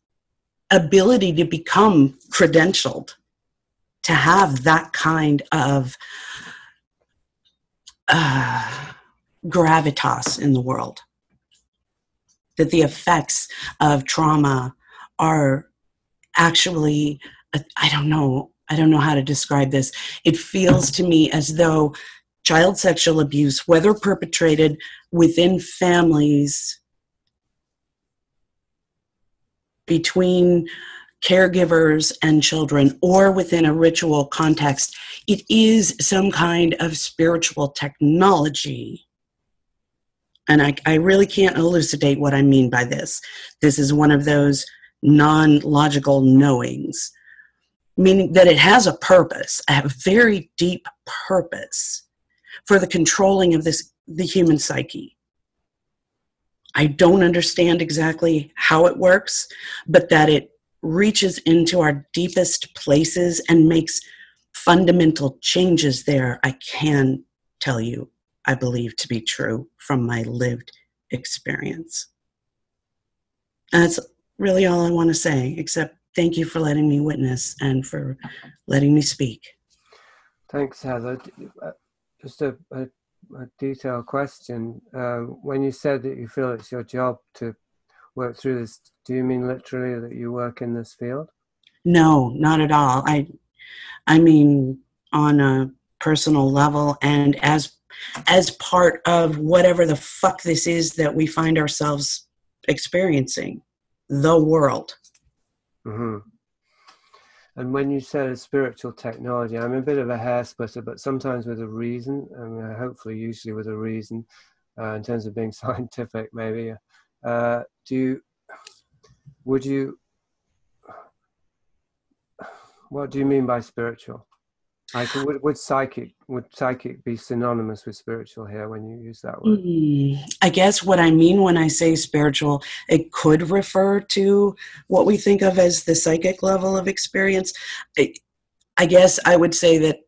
ability to become credentialed, to have that kind of gravitas in the world. That the effects of trauma are actually, I don't know how to describe this. It feels to me as though child sexual abuse, whether perpetrated within families, between caregivers and children, or within a ritual context, it is some kind of spiritual technology. And I really can't elucidate what I mean by this. This is one of those non-logical knowings, meaning that it has a purpose, a very deep purpose for the controlling of the human psyche. I don't understand exactly how it works, but that it reaches into our deepest places and makes fundamental changes there, I can tell you, I believe to be true from my lived experience. And that's really all I want to say, except thank you for letting me witness and for letting me speak. Thanks, Heather. Just a detailed question. When you said that you feel it's your job to work through this, do you mean literally that you work in this field? No, not at all. I mean on a personal level, and as part of whatever the fuck this is that we find ourselves experiencing, the world. Mm-hmm. And when you said a spiritual technology, I'm a bit of a hair splitter, but sometimes with a reason. I mean, hopefully, usually with a reason, in terms of being scientific, maybe. What do you mean by spiritual? Would psychic be synonymous with spiritual here when you use that word? I guess what I mean when I say spiritual, it could refer to what we think of as the psychic level of experience. I guess I would say that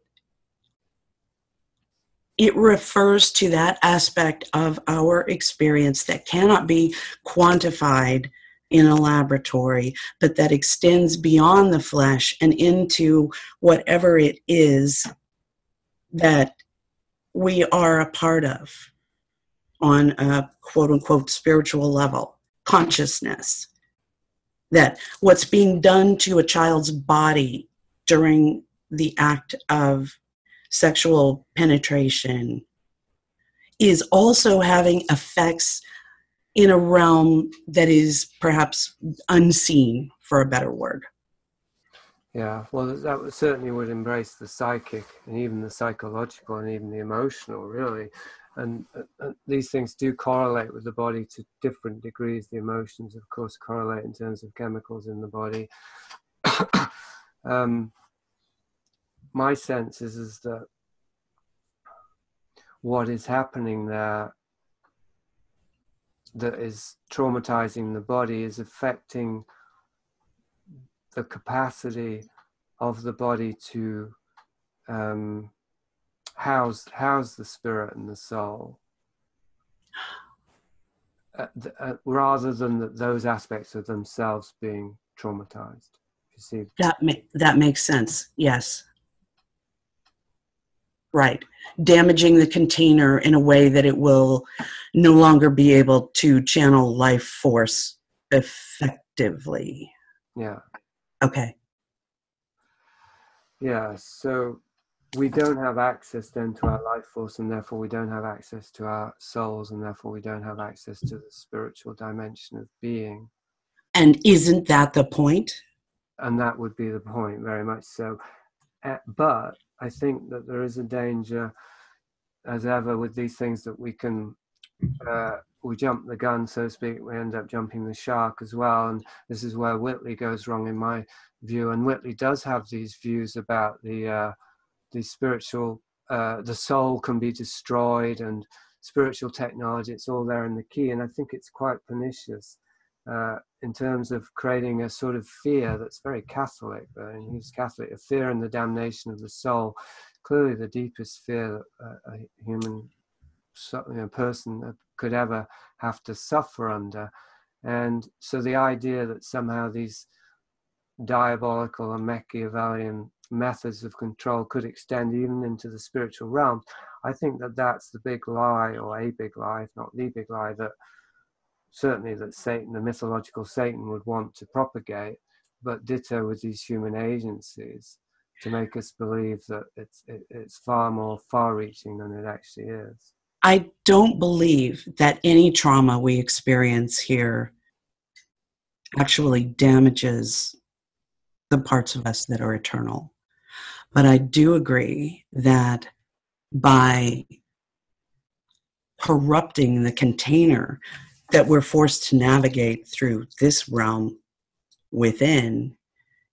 it refers to that aspect of our experience that cannot be quantified in a laboratory, but that extends beyond the flesh and into whatever it is that we are a part of on a quote-unquote spiritual level, consciousness. That what's being done to a child's body during the act of sexual penetration is also having effects in a realm that is perhaps unseen, for a better word. Yeah, well, that certainly would embrace the psychic and even the psychological and even the emotional, really. And these things do correlate with the body to different degrees. The emotions, of course, correlate in terms of chemicals in the body. my sense is that what is happening there that is traumatizing the body is affecting the capacity of the body to house the spirit and the soul, rather than those aspects of themselves being traumatized. You see, that makes sense. Yes. Right. Damaging the container in a way that it will no longer be able to channel life force effectively. yeah. Okay. Yeah, so we don't have access then to our life force, and therefore we don't have access to our souls, and therefore we don't have access to the spiritual dimension of being. And isn't that the point? And that would be the point, very much so. But I think that there is a danger, as ever, with these things, that we can, we jump the gun, so to speak, we end up jumping the shark as well. And this is where Whitley goes wrong, in my view. And Whitley does have these views about the spiritual, the soul can be destroyed, and spiritual technology, it's all there in the key. And I think it's quite pernicious in terms of creating a sort of fear that's very Catholic, and he's Catholic, a fear in the damnation of the soul, clearly the deepest fear that a human person could ever have to suffer under. And so the idea that somehow these diabolical and Machiavellian methods of control could extend even into the spiritual realm, I think that that's the big lie, or a big lie, if not the big lie, that certainly that Satan, the mythological Satan, would want to propagate, but ditto with these human agencies to make us believe that it's far more far-reaching than it actually is. I don't believe that any trauma we experience here actually damages the parts of us that are eternal. But I do agree that by corrupting the container that we're forced to navigate through this realm within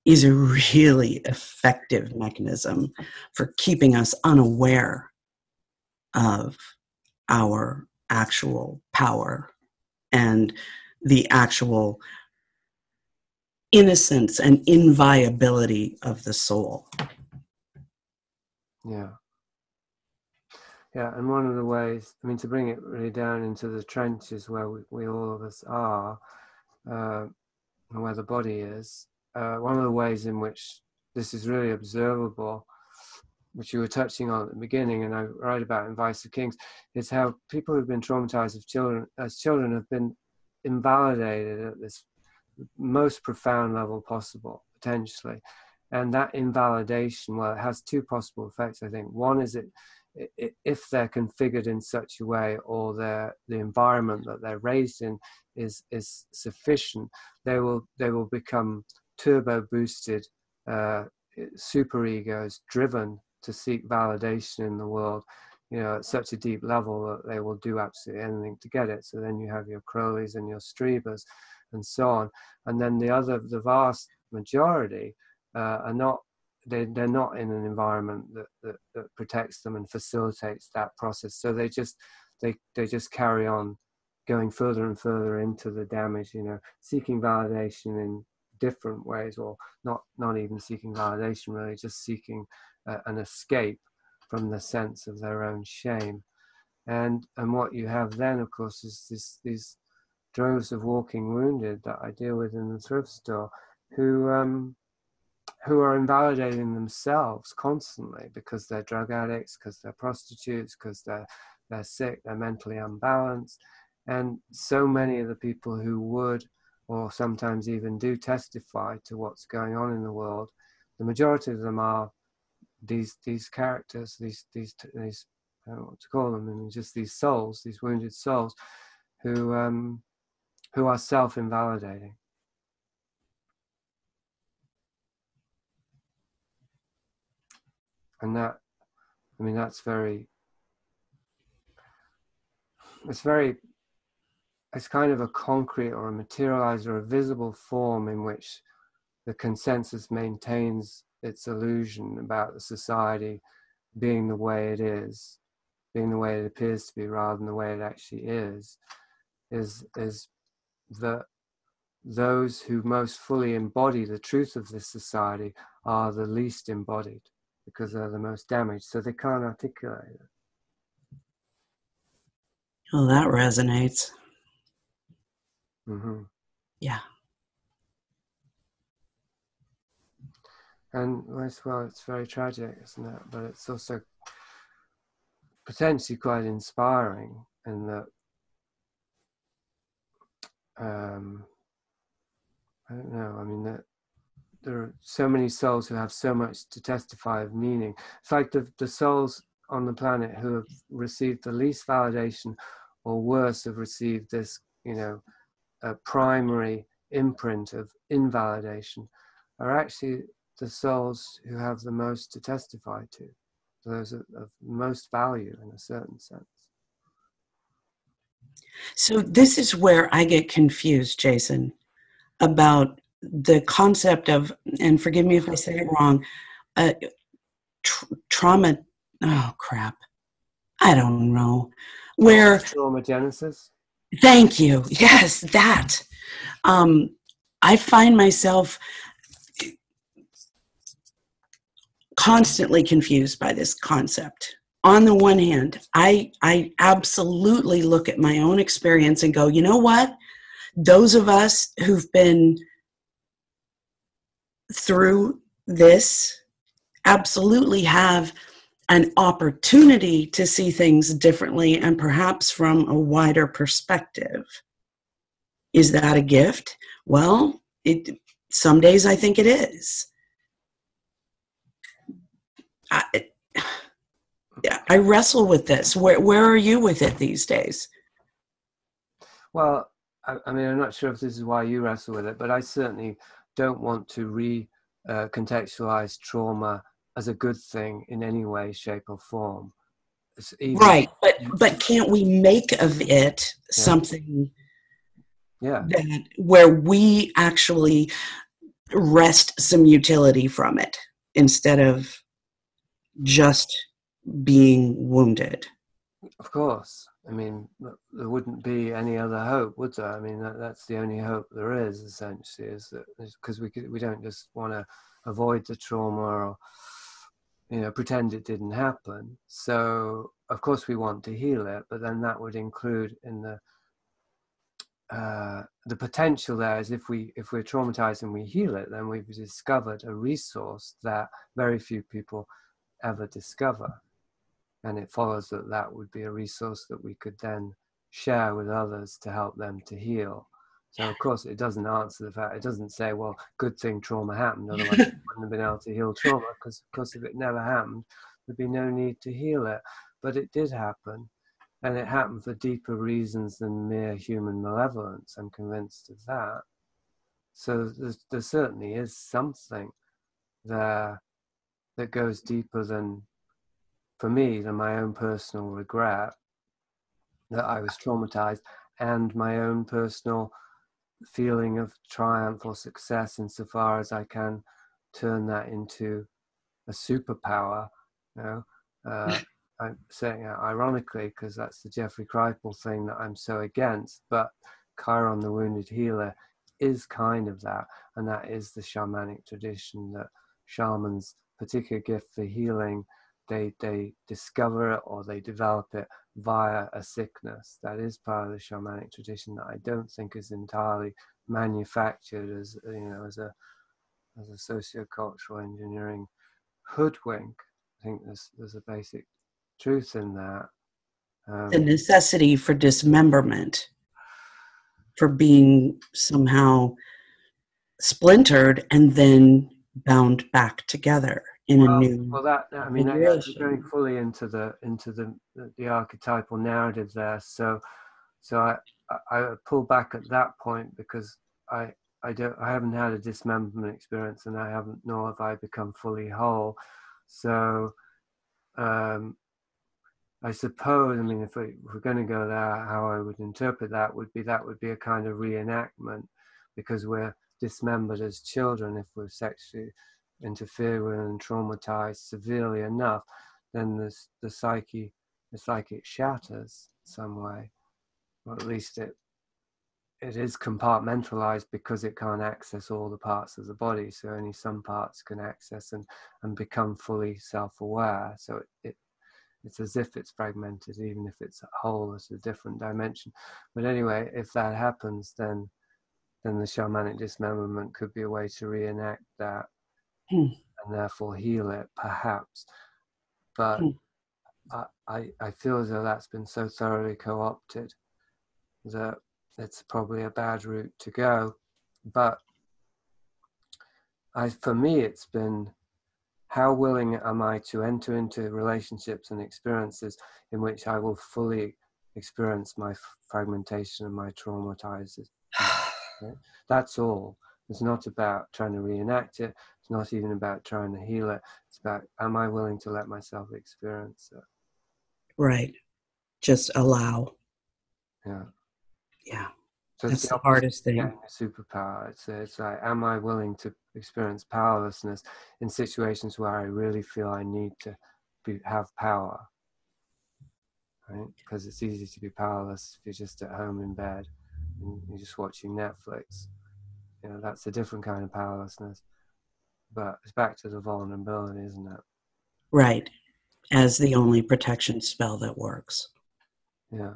is a really effective mechanism for keeping us unaware of our actual power and the actual innocence and inviolability of the soul. Yeah. Yeah, and one of the ways, I mean, to bring it really down into the trenches where we all of us are, where the body is, one of the ways in which this is really observable, which you were touching on at the beginning, and I write about in Vice of Kings, is how people who've been traumatized as children have been invalidated at this most profound level possible, potentially. And that invalidation, well, it has two possible effects, I think. One is if they're configured in such a way, or the environment that they're raised in is sufficient, they will become turbo boosted super egos, driven to seek validation in the world, at such a deep level that they will do absolutely anything to get it. So then you have your Crowleys and your Strebers and so on. And then the vast majority are not, they're not in an environment that protects them and facilitates that process. So they just carry on going further and further into the damage, seeking validation in different ways, or not even seeking validation, really just seeking an escape from the sense of their own shame. And what you have then, of course, is these droves of walking wounded that I deal with in the thrift store, who are invalidating themselves constantly because they're drug addicts, because they're prostitutes, because they're sick, they're mentally unbalanced. And so many of the people who would, or sometimes even do, testify to what's going on in the world, the majority of them are these characters, these I don't know what to call them, and just these souls, these wounded souls, who are self-invalidating. And that, I mean, that's it's kind of a concrete or a materialized or a visible form in which the consensus maintains its illusion about the society being the way it is, being the way it appears to be rather than the way it actually is that those who most fully embody the truth of this society are the least embodied because they're the most damaged, so they can't articulate it. Oh, that resonates. Mm-hmm. Yeah. And well, it's very tragic, isn't it? But it's also potentially quite inspiring in that I don't know, I mean, that there are so many souls who have so much to testify of meaning. It's like the souls on the planet who have received the least validation, or worse, have received this, a primary imprint of invalidation, are actually the souls who have the most to testify to, those of most value in a certain sense. So this is where I get confused, Jason, about the concept of, and forgive me if I say it wrong, trauma, oh crap, I don't know, where... Traumagenesis? Thank you, yes, that. I find myself constantly confused by this concept. On the one hand, I absolutely look at my own experience and go, you know what? Those of us who've been through this absolutely have an opportunity to see things differently and perhaps from a wider perspective. Is that a gift? Well, some days I think it is. I wrestle with this. Where are you with it these days? Well, I mean, I'm not sure if this is why you wrestle with it, but I certainly don't want to contextualize trauma as a good thing in any way, shape, or form. Right, but can't we make of it something that where we actually wrest some utility from it instead of just being wounded? Of course. I mean, there wouldn't be any other hope, would there? I mean, that's the only hope there is, essentially, is that because we don't just want to avoid the trauma or pretend it didn't happen. So of course we want to heal it, but then that would include in the potential there is if we're traumatized and we heal it, then we've discovered a resource that very few people ever discover. And it follows that would be a resource that we could then share with others to help them to heal. So of course it doesn't answer the fact, it doesn't say, well, good thing trauma happened, otherwise we wouldn't have been able to heal trauma, because of course if it never happened, there'd be no need to heal it. But it did happen, and it happened for deeper reasons than mere human malevolence. I'm convinced of that. So there certainly is something there that goes deeper than, for me, than my own personal regret that I was traumatized, and my own personal feeling of triumph or success insofar as I can turn that into a superpower. I'm saying that ironically because that's the Jeffrey Kripal thing that I'm so against, but Chiron the Wounded Healer is kind of that, and that is the shamanic tradition, that shamans' particular gift for healing, they discover it or they develop it via a sickness. That is part of the shamanic tradition that I don't think is entirely manufactured as a sociocultural engineering hoodwink. I think there's a basic truth in that. The necessity for dismemberment, for being somehow splintered and then bound back together in a new. Well, that you're going fully into the archetypal narrative there. So I pull back at that point because I haven't had a dismemberment experience, and I haven't, nor have I become fully whole. So I suppose, I mean, if we're going to go there, how I would interpret that would be a kind of reenactment, because we're dismembered as children, if we're sexually interfered with and traumatized severely enough, then the psyche, it's like it shatters some way, or at least it is compartmentalized because it can't access all the parts of the body. So only some parts can access and become fully self-aware. So it's as if it's fragmented, even if it's whole at a different dimension. But anyway, if that happens, then the shamanic dismemberment could be a way to reenact that and therefore heal it, perhaps. But I feel as though that's been so thoroughly co-opted that it's probably a bad route to go. But for me, it's been, how willing am I to enter into relationships and experiences in which I will fully experience my fragmentation and my traumatizes? That's all. It's not about trying to reenact it. It's not even about trying to heal it. It's about, am I willing to let myself experience it? Right. Just allow. Yeah. Yeah. So that's the hardest thing. Getting a superpower. It's like, am I willing to experience powerlessness in situations where I really feel I need to have power? Right? Because it's easy to be powerless if you're just at home in bed and you're just watching Netflix. You know, that's a different kind of powerlessness. But it's back to the vulnerability, isn't it? Right. As the only protection spell that works. Yeah.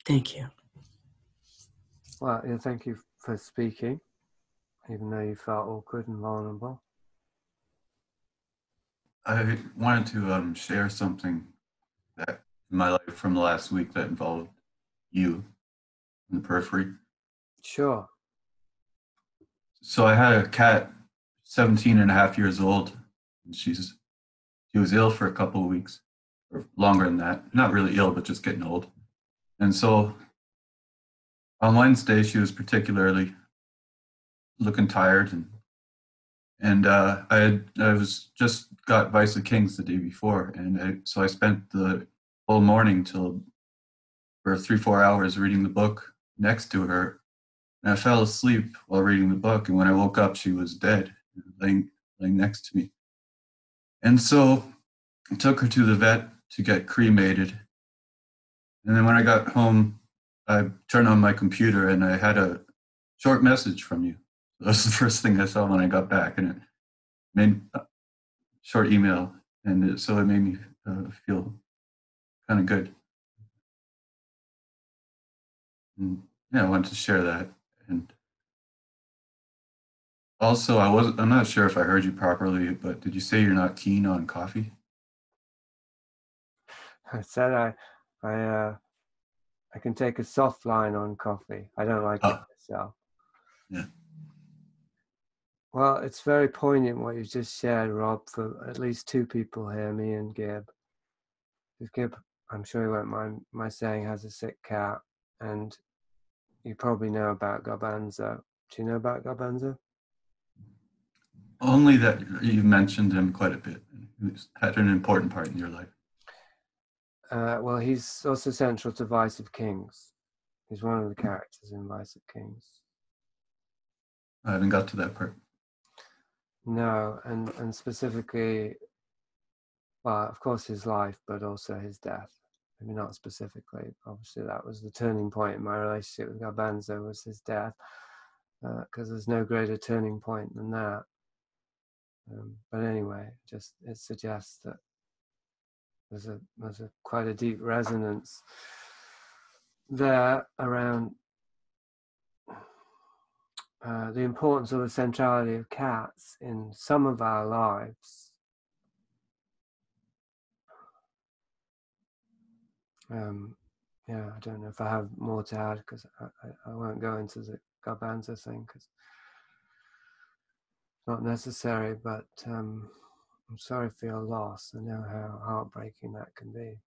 Thank you. Well, yeah, thank you for speaking, even though you felt awkward and vulnerable. I wanted to share something that in my life from the last week that involved you in the periphery. Sure. So I had a cat, 17 and a half years old. And she was ill for a couple of weeks, or longer than that. Not really ill, but just getting old. And so on Wednesday, she was particularly looking tired, and I was just got Vice of Kings the day before, and so I spent the whole morning for 3-4 hours reading the book next to her, and I fell asleep while reading the book, and when I woke up, she was dead, laying next to me. And so I took her to the vet to get cremated, and then when I got home, I turned on my computer, and I had a short message from you. That's the first thing I saw when I got back, and it made a short email, and so it made me feel kind of good. And yeah, I wanted to share that. And also, I'm not sure if I heard you properly, but did you say you're not keen on coffee? I said I can take a soft line on coffee. I don't like it myself. Yeah. Well, it's very poignant what you just shared, Rob, for at least two people here, me and Gib. Gib, I'm sure you won't mind my saying, has a sick cat, and you probably know about Garbanzo. Do you know about Garbanzo? Only that you mentioned him quite a bit. He's had an important part in your life. Well, he's also central to Vice of Kings. He's one of the characters in Vice of Kings. I haven't got to that part. No, and specifically, well, of course his life, but also his death. Maybe not specifically. Obviously, that was the turning point in my relationship with Garbanzo, was his death, because there's no greater turning point than that. But anyway, it suggests that there's quite a deep resonance there around the importance of the centrality of cats in some of our lives. Yeah, I don't know if I have more to add, because I won't go into the Garbanzo thing because it's not necessary, but I'm sorry for your loss. I know how heartbreaking that can be.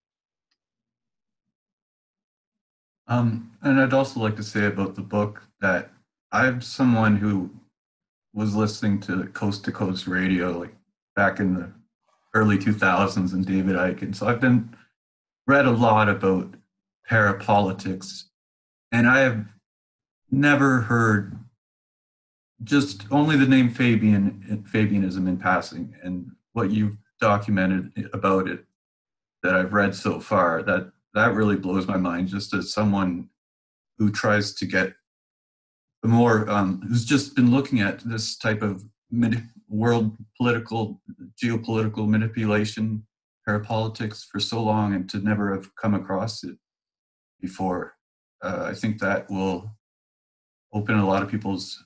And I'd also like to say about the book that I'm someone who was listening to Coast Radio like back in the early 2000s and David Icke. And so I've read a lot about parapolitics, and I have never heard, just only the name Fabianism in passing, and what you've documented about it that I've read so far, that really blows my mind, just as someone who tries to get more, who's just been looking at this type of world political, geopolitical manipulation, parapolitics for so long, and to never have come across it before. I think that will open a lot of people's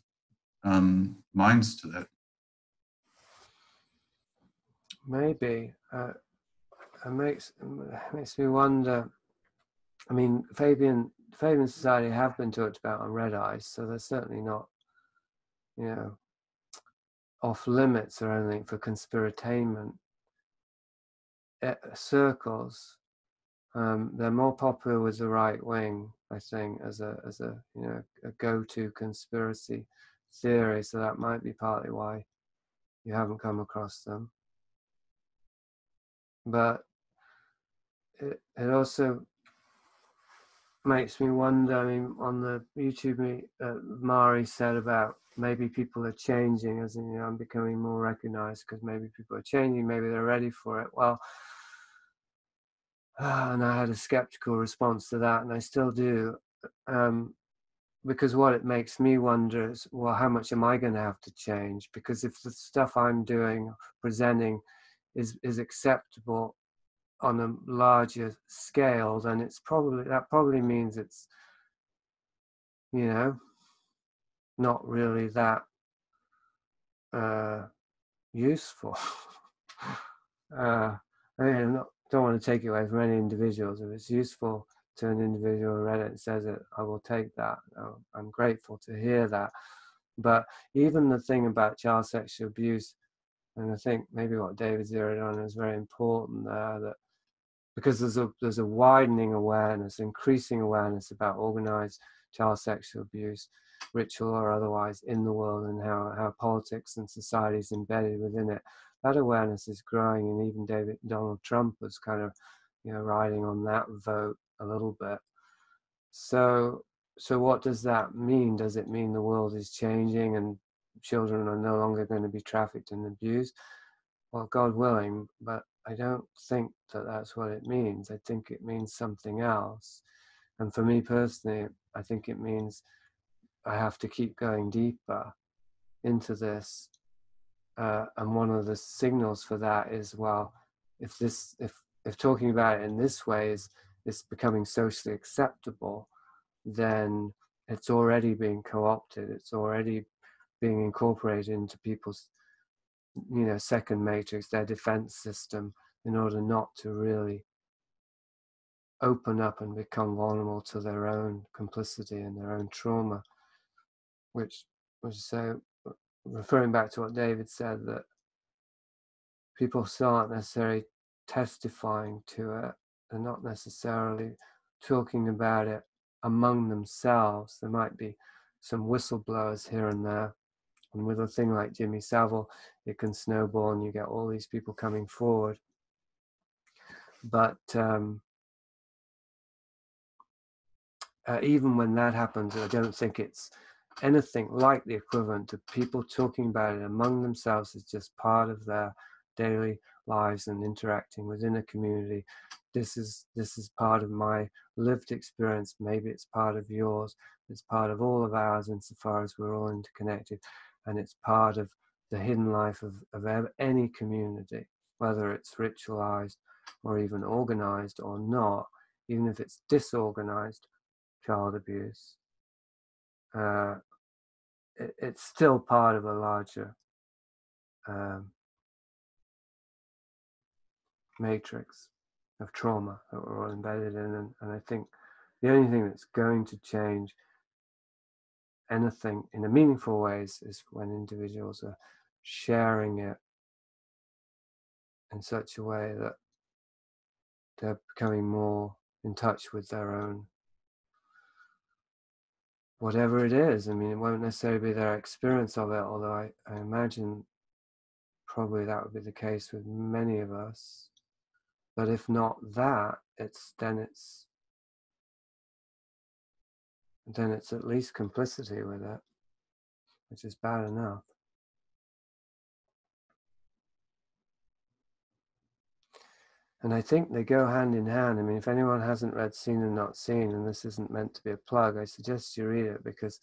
minds to that. Maybe. It makes me wonder. I mean, Fabian Society have been talked about on Red Eyes, so they're certainly not, off limits or anything for conspiratainment circles. They're more popular with the right wing, I think, as a go-to conspiracy theory. So that might be partly why you haven't come across them. But it also makes me wonder. I mean, on the YouTube, Mari said about maybe people are changing, as in, I'm becoming more recognized because maybe people are changing, maybe they're ready for it. Well, and I had a skeptical response to that, and I still do, because what it makes me wonder is, well, how much am I going to have to change? Because if the stuff I'm doing, presenting, is acceptable on a larger scale, then that probably means it's, not really that useful. I mean, don't want to take it away from any individuals. If it's useful to an individual who read it and says it, I will take that. I'm grateful to hear that. But even the thing about child sexual abuse, and I think maybe what David zeroed on is very important there, that because there's a widening awareness, increasing awareness about organized child sexual abuse, ritual or otherwise, in the world, and how politics and society is embedded within it. That awareness is growing, and even Donald Trump was kind of, riding on that vote a little bit. So what does that mean? Does it mean the world is changing and children are no longer going to be trafficked and abused? Well, God willing, but I don't think that that's what it means. I think it means something else. And for me personally, I think it means I have to keep going deeper into this. And one of the signals for that is, well, if talking about it in this way is becoming socially acceptable, then it's already being co-opted. It's already being incorporated into people's, second matrix, their defense system, in order not to really open up and become vulnerable to their own complicity and their own trauma, which was so, referring back to what David said, that people still aren't necessarily testifying to it. They're not necessarily talking about it among themselves. There might be some whistleblowers here and there. And with a thing like Jimmy Savile, it can snowball and you get all these people coming forward. But even when that happens, I don't think it's anything like the equivalent to people talking about it among themselves. It's just part of their daily lives and interacting within a community. This is part of my lived experience. Maybe it's part of yours. It's part of all of ours, insofar as we're all interconnected. And it's part of the hidden life of any community, whether it's ritualized or even organized or not. Even if it's disorganized child abuse, it's still part of a larger matrix of trauma that we're all embedded in. And I think the only thing that's going to change anything in a meaningful way is when individuals are sharing it in such a way that they're becoming more in touch with their own, whatever it is. I mean, it won't necessarily be their experience of it, although I imagine probably that would be the case with many of us. But if not that, it's then it's at least complicity with it, which is bad enough. And I think they go hand in hand. I mean, if anyone hasn't read Seen and Not Seen, and this isn't meant to be a plug, I suggest you read it, because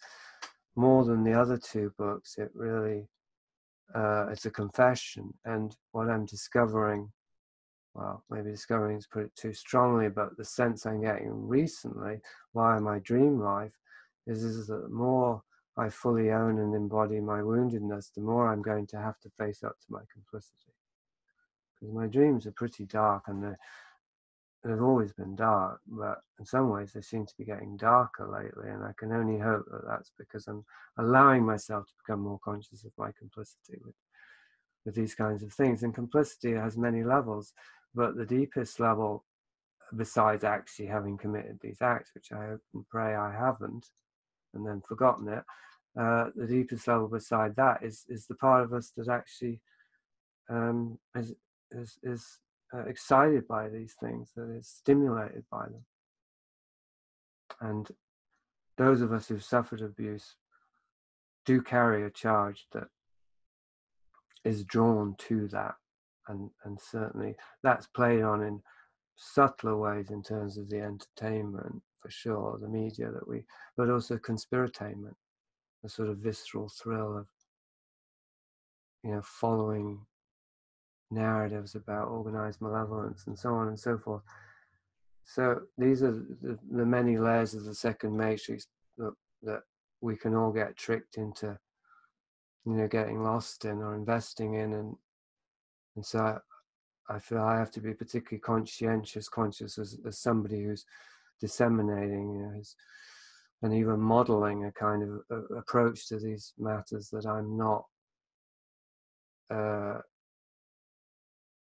more than the other two books, it really, it's a confession. And what I'm discovering, well, maybe discovering is put it too strongly, but the sense I'm getting recently via my dream life is that the more I fully own and embody my woundedness, the more I'm going to have to face up to my complicity. Because my dreams are pretty dark, and they've always been dark, but in some ways they seem to be getting darker lately, and I can only hope that that's because I'm allowing myself to become more conscious of my complicity with these kinds of things. And complicity has many levels, but the deepest level, besides actually having committed these acts, which I hope and pray I haven't, and then forgotten it, the deepest level beside that is the part of us that actually is excited by these things, that is stimulated by them. And those of us who've suffered abuse do carry a charge that is drawn to that, and certainly that's played on in subtler ways in terms of the entertainment, for sure, the media that we, but also conspiratainment, the sort of visceral thrill of, you know, following narratives about organized malevolence and so on and so forth. So these are the many layers of the second matrix that we can all get tricked into, you know, getting lost in or investing in, and so I feel I have to be particularly conscious as somebody who's disseminating, you know, and even modeling a kind of approach to these matters, that I'm not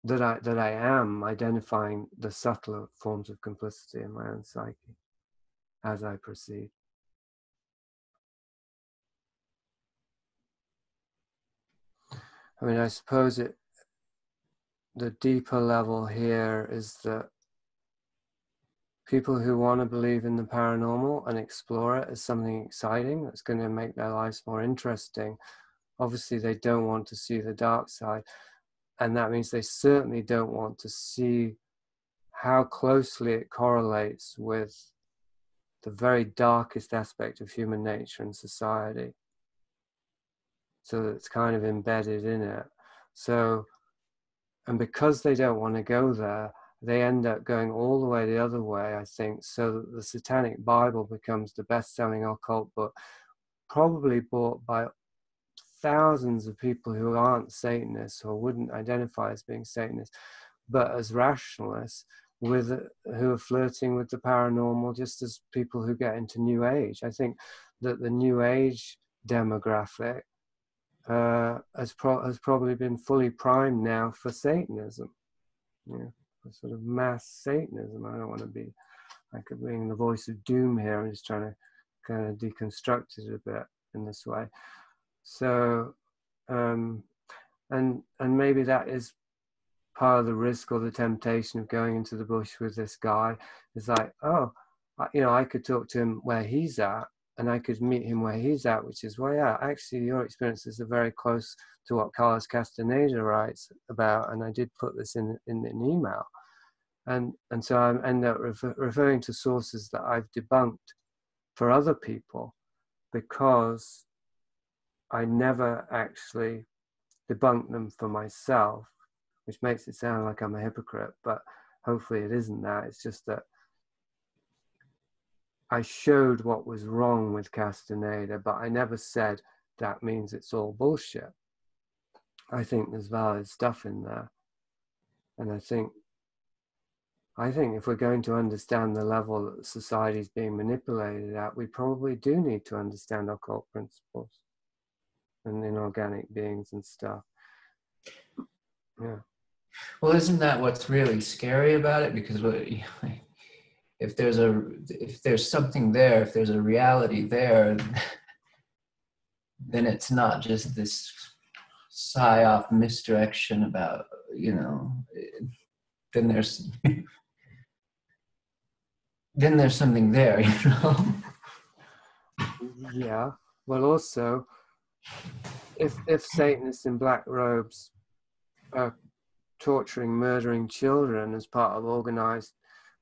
that I am identifying the subtler forms of complicity in my own psyche as I proceed. I mean, I suppose the deeper level here is that people who want to believe in the paranormal and explore it as something exciting that's going to make their lives more interesting, obviously they don't want to see the dark side. And that means they certainly don't want to see how closely it correlates with the very darkest aspect of human nature and society. So that it's kind of embedded in it. So, and because they don't want to go there, they end up going all the way the other way, I think, so that the Satanic Bible becomes the best-selling occult book, probably bought by thousands of people who aren't Satanists or wouldn't identify as being Satanists, but as rationalists who are flirting with the paranormal, just as people who get into New Age. I think that the New Age demographic has probably been fully primed now for Satanism, you know, for sort of mass Satanism. I don't want to be, I could be in the voice of doom here. I'm just trying to kind of deconstruct it a bit in this way. So, and maybe that is part of the risk or the temptation of going into the bush with this guy. Is like, oh, you know, I could talk to him where he's at, and I could meet him where he's at, which is, well, yeah, actually your experiences are very close to what Carlos Castaneda writes about, and I did put this in an email. And so I end up referring to sources that I've debunked for other people, because I never actually debunk them for myself, which makes it sound like I'm a hypocrite, but hopefully it isn't that. It's just that I showed what was wrong with Castaneda, but I never said that means it's all bullshit. I think there's valid stuff in there. And I think if we're going to understand the level that society is being manipulated at, we probably do need to understand occult principles and inorganic beings and stuff. Yeah. Well, isn't that what's really scary about it? Because if there's something there, if there's a reality there, then it's not just this psyop misdirection about, you know, then there's something there, you know. Yeah. Well, also, if Satanists in black robes are torturing, murdering children as part of organized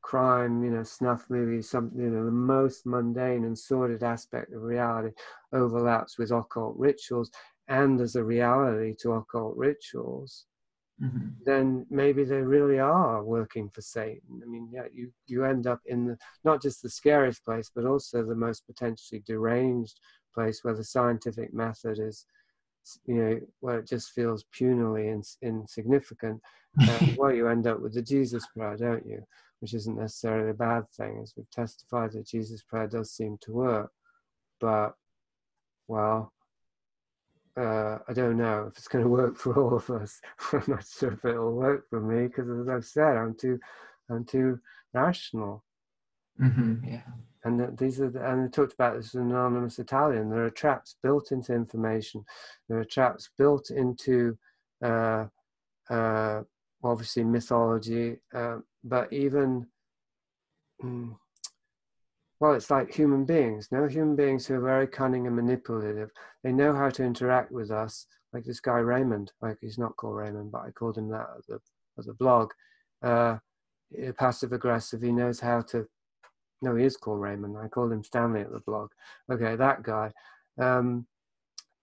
crime, snuff movies, the most mundane and sordid aspect of reality overlaps with occult rituals, and there's a reality to occult rituals, then maybe they really are working for Satan. I mean, yeah, you end up in not just the scariest place, but also the most potentially deranged place where the scientific method is, where it just feels punily insignificant. Well, you end up with the Jesus prayer, don't you? Which isn't necessarily a bad thing, as we've testified that Jesus prayer does seem to work. But, well, I don't know if it's going to work for all of us. I'm not sure if it'll work for me, because as I've said, I'm too rational. Yeah. And and we talked about this in Anonymous Italian. There are traps built into information. There are traps built into obviously mythology, but even well, it's like human beings. No, human beings who are very cunning and manipulative. They know how to interact with us. Like this guy Raymond. Like, he's not called Raymond, but I called him that at the blog. Passive aggressive. He knows how to. No, he is called Raymond. I called him Stanley at the blog. Okay, that guy.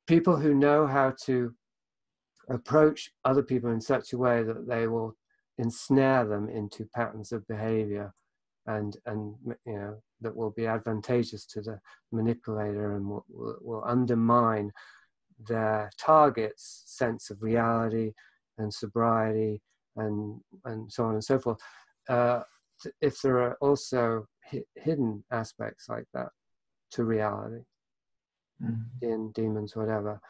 People who know how to approach other people in such a way that they will ensnare them into patterns of behavior, and that will be advantageous to the manipulator, and will undermine their target's sense of reality and sobriety, and so on and so forth. If there are also hidden aspects like that to reality, in demons, whatever,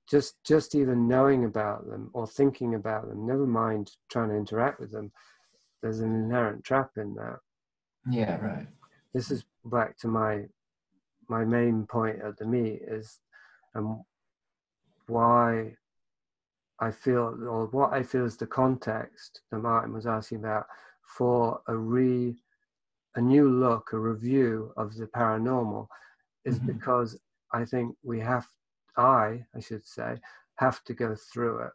just even knowing about them or thinking about them, never mind trying to interact with them, there's an inherent trap in that. Yeah, right. This is back to my main point at the meet, is why I feel, or what I feel is the context that Martin was asking about for a new look, a review of the paranormal, is because I think I should say, have to go through it.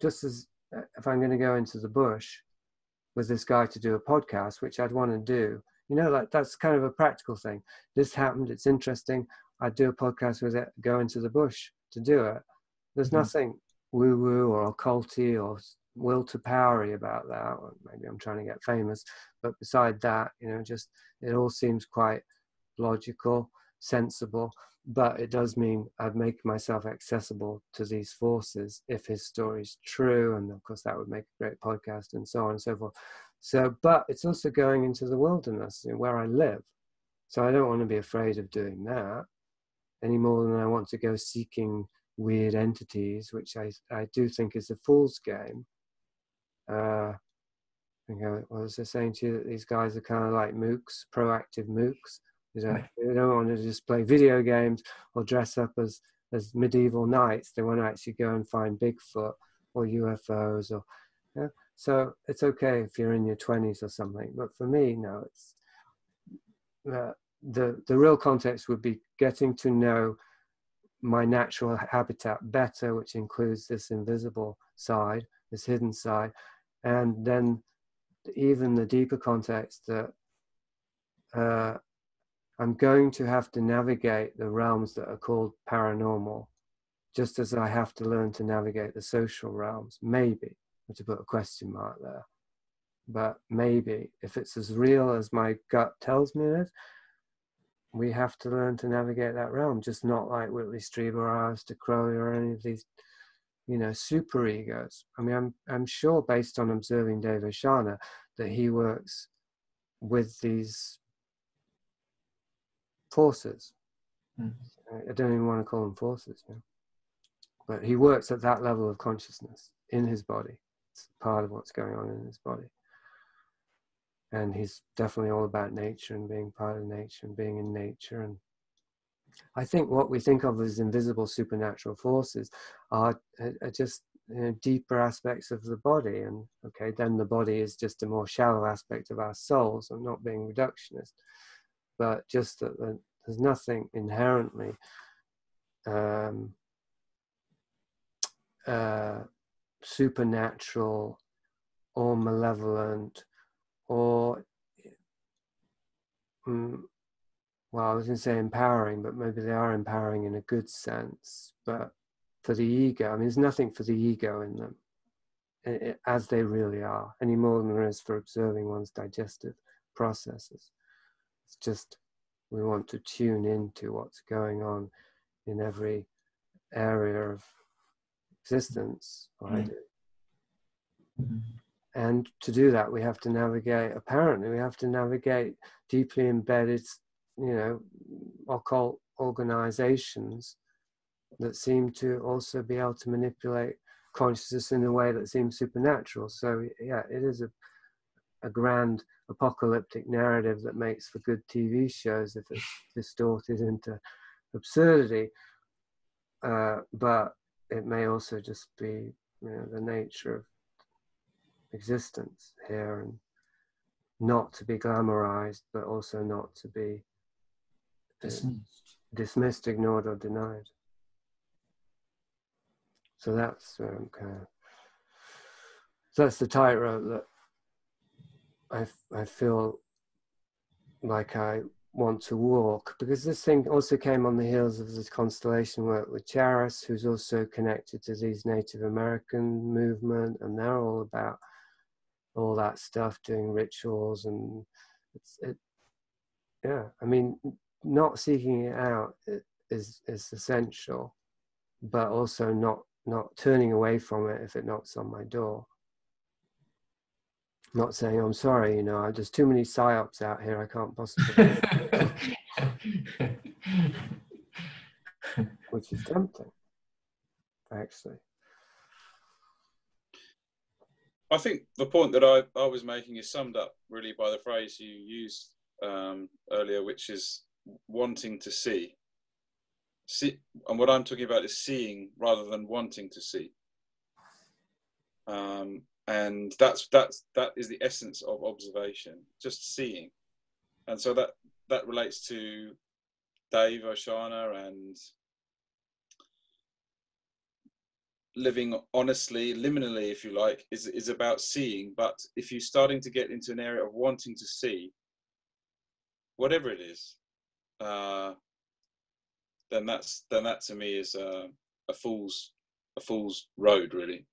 Just as if I'm going to go into the bush with this guy to do a podcast, which I'd want to do, like that's kind of a practical thing. This happened, it's interesting, I'd do a podcast with it, go into the bush to do it. There's nothing woo-woo or occulty or will to powery about that. Or maybe I'm trying to get famous, but beside that, just it all seems quite logical, sensible. But it does mean I'd make myself accessible to these forces if his story's true, and of course that would make a great podcast, and so on and so forth. So, but it's also going into the wilderness, where I live. So I don't want to be afraid of doing that any more than I want to go seeking weird entities, which I do think is a fool's game. I was I saying to you that these guys are kind of like mooks, proactive mooks. They don't want to just play video games or dress up as medieval knights. They want to actually go and find Bigfoot or UFOs, or so it's okay if you're in your 20s or something. But for me, no, it's the real context would be getting to know my natural habitat better, which includes this invisible side, this hidden side, and then even the deeper context that I'm going to have to navigate the realms that are called paranormal, just as I have to learn to navigate the social realms. Maybe, to put a question mark there, but maybe if it's as real as my gut tells me it is, we have to learn to navigate that realm, just not like Whitley Strieber or Aleister Crowley or any of these, super egos. I mean, I'm sure, based on observing Dave Oshana, that he works with these forces. I don't even want to call them forces, but he works at that level of consciousness in his body. It's part of what's going on in his body. And he's definitely all about nature and being part of nature and being in nature. And I think what we think of as invisible supernatural forces are just deeper aspects of the body. And okay, then the body is just a more shallow aspect of our souls. I'm not being reductionist, but just that There's nothing inherently supernatural or malevolent or well, I was going to say empowering, but maybe they are empowering in a good sense. But for the ego, I mean, there's nothing for the ego in them, as they really are, any more than there is for observing one's digestive processes. It's just we want to tune into what's going on in every area of existence. I do. And to do that, we have to navigate, apparently, we have to navigate deeply embedded, occult organizations that seem to also be able to manipulate consciousness in a way that seems supernatural. So, yeah, it is a grand apocalyptic narrative that makes for good TV shows if it's distorted into absurdity. But it may also just be, the nature of existence here, and not to be glamorized, but also not to be dismissed, ignored, or denied. So that's that's the tightrope that I feel like I want to walk, because this thing also came on the heels of this constellation work with Charis, who's also connected to these Native American movement, and they're all about all that stuff, doing rituals, and I mean, not seeking it out is essential, but also not turning away from it if it knocks on my door. Not saying, I'm sorry, there's too many psyops out here, I can't possibly. Which is tempting, actually. I think the point that I was making is summed up really by the phrase you used earlier, which is wanting to see. And what I'm talking about is seeing rather than wanting to see. And that is the essence of observation, just seeing. And so that relates to Dave, Oshana, and living honestly, liminally, if you like, is about seeing. But if you're starting to get into an area of wanting to see, whatever it is, then that to me is a fool's road, really.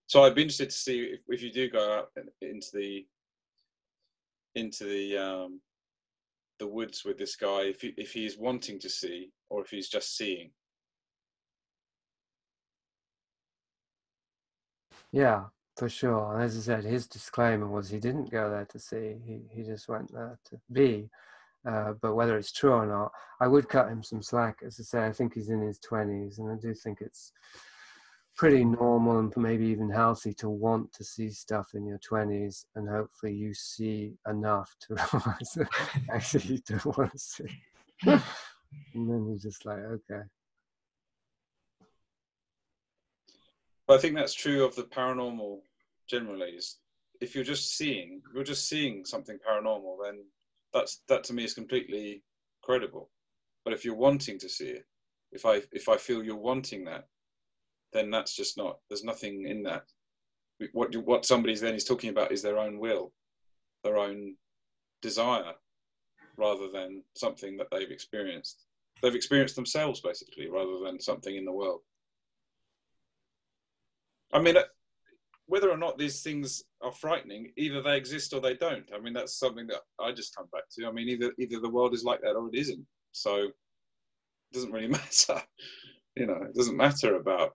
So I'd be interested to see if you do go out into the woods with this guy, if he is wanting to see or if he's just seeing. Yeah, for sure. As I said, his disclaimer was he didn't go there to see, he just went there to be. But whether it's true or not, I would cut him some slack. As I say, I think he's in his 20s, and I do think it's pretty normal and maybe even healthy to want to see stuff in your 20s, and hopefully you see enough to realize that actually you don't want to see. And then you're just like, okay. But I think that's true of the paranormal generally. Is if you're just seeing something paranormal, then that to me is completely credible. But if you're wanting to see it, if I feel you're wanting that, then that's just not. There's nothing in that. What somebody then is talking about is their own will, their own desire, rather than something that they've experienced. They've experienced themselves, basically, rather than something in the world. I mean, whether or not these things are frightening, either they exist or they don't. I mean, that's something that I just come back to. I mean, either the world is like that or it isn't. So it doesn't really matter. It doesn't matter about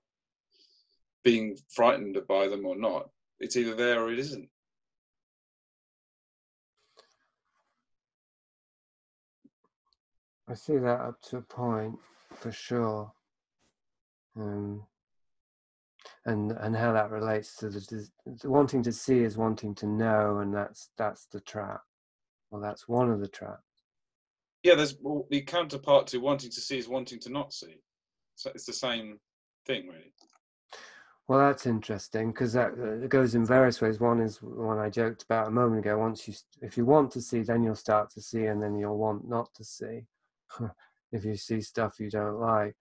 being frightened by them or not. It's either there or it isn't. I see that up to a point, for sure. And how that relates to the wanting to see is wanting to know, and that's the trap. Well, that's one of the traps. Yeah, there's the counterpart to wanting to see is wanting to not see. So it's the same thing, really. Well, that's interesting, because that it goes in various ways. One is one I joked about a moment ago. If you want to see, then you'll start to see, and then you'll want not to see. If you see stuff you don't like.